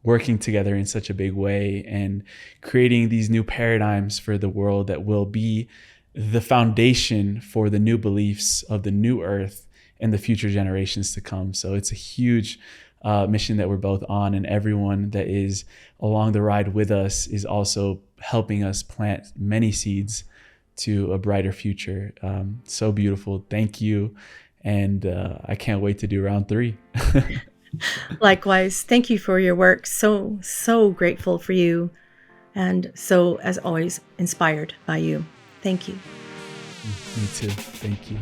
working together in such a big way and creating these new paradigms for the world that will be the foundation for the new beliefs of the new earth and the future generations to come. So it's a huge mission that we're both on, and everyone that is along the ride with us is also helping us plant many seeds to a brighter future. So beautiful. Thank you. And I can't wait to do round 3. Likewise. Thank you for your work. So grateful for you. And so, as always, inspired by you. Thank you. Me too. Thank you.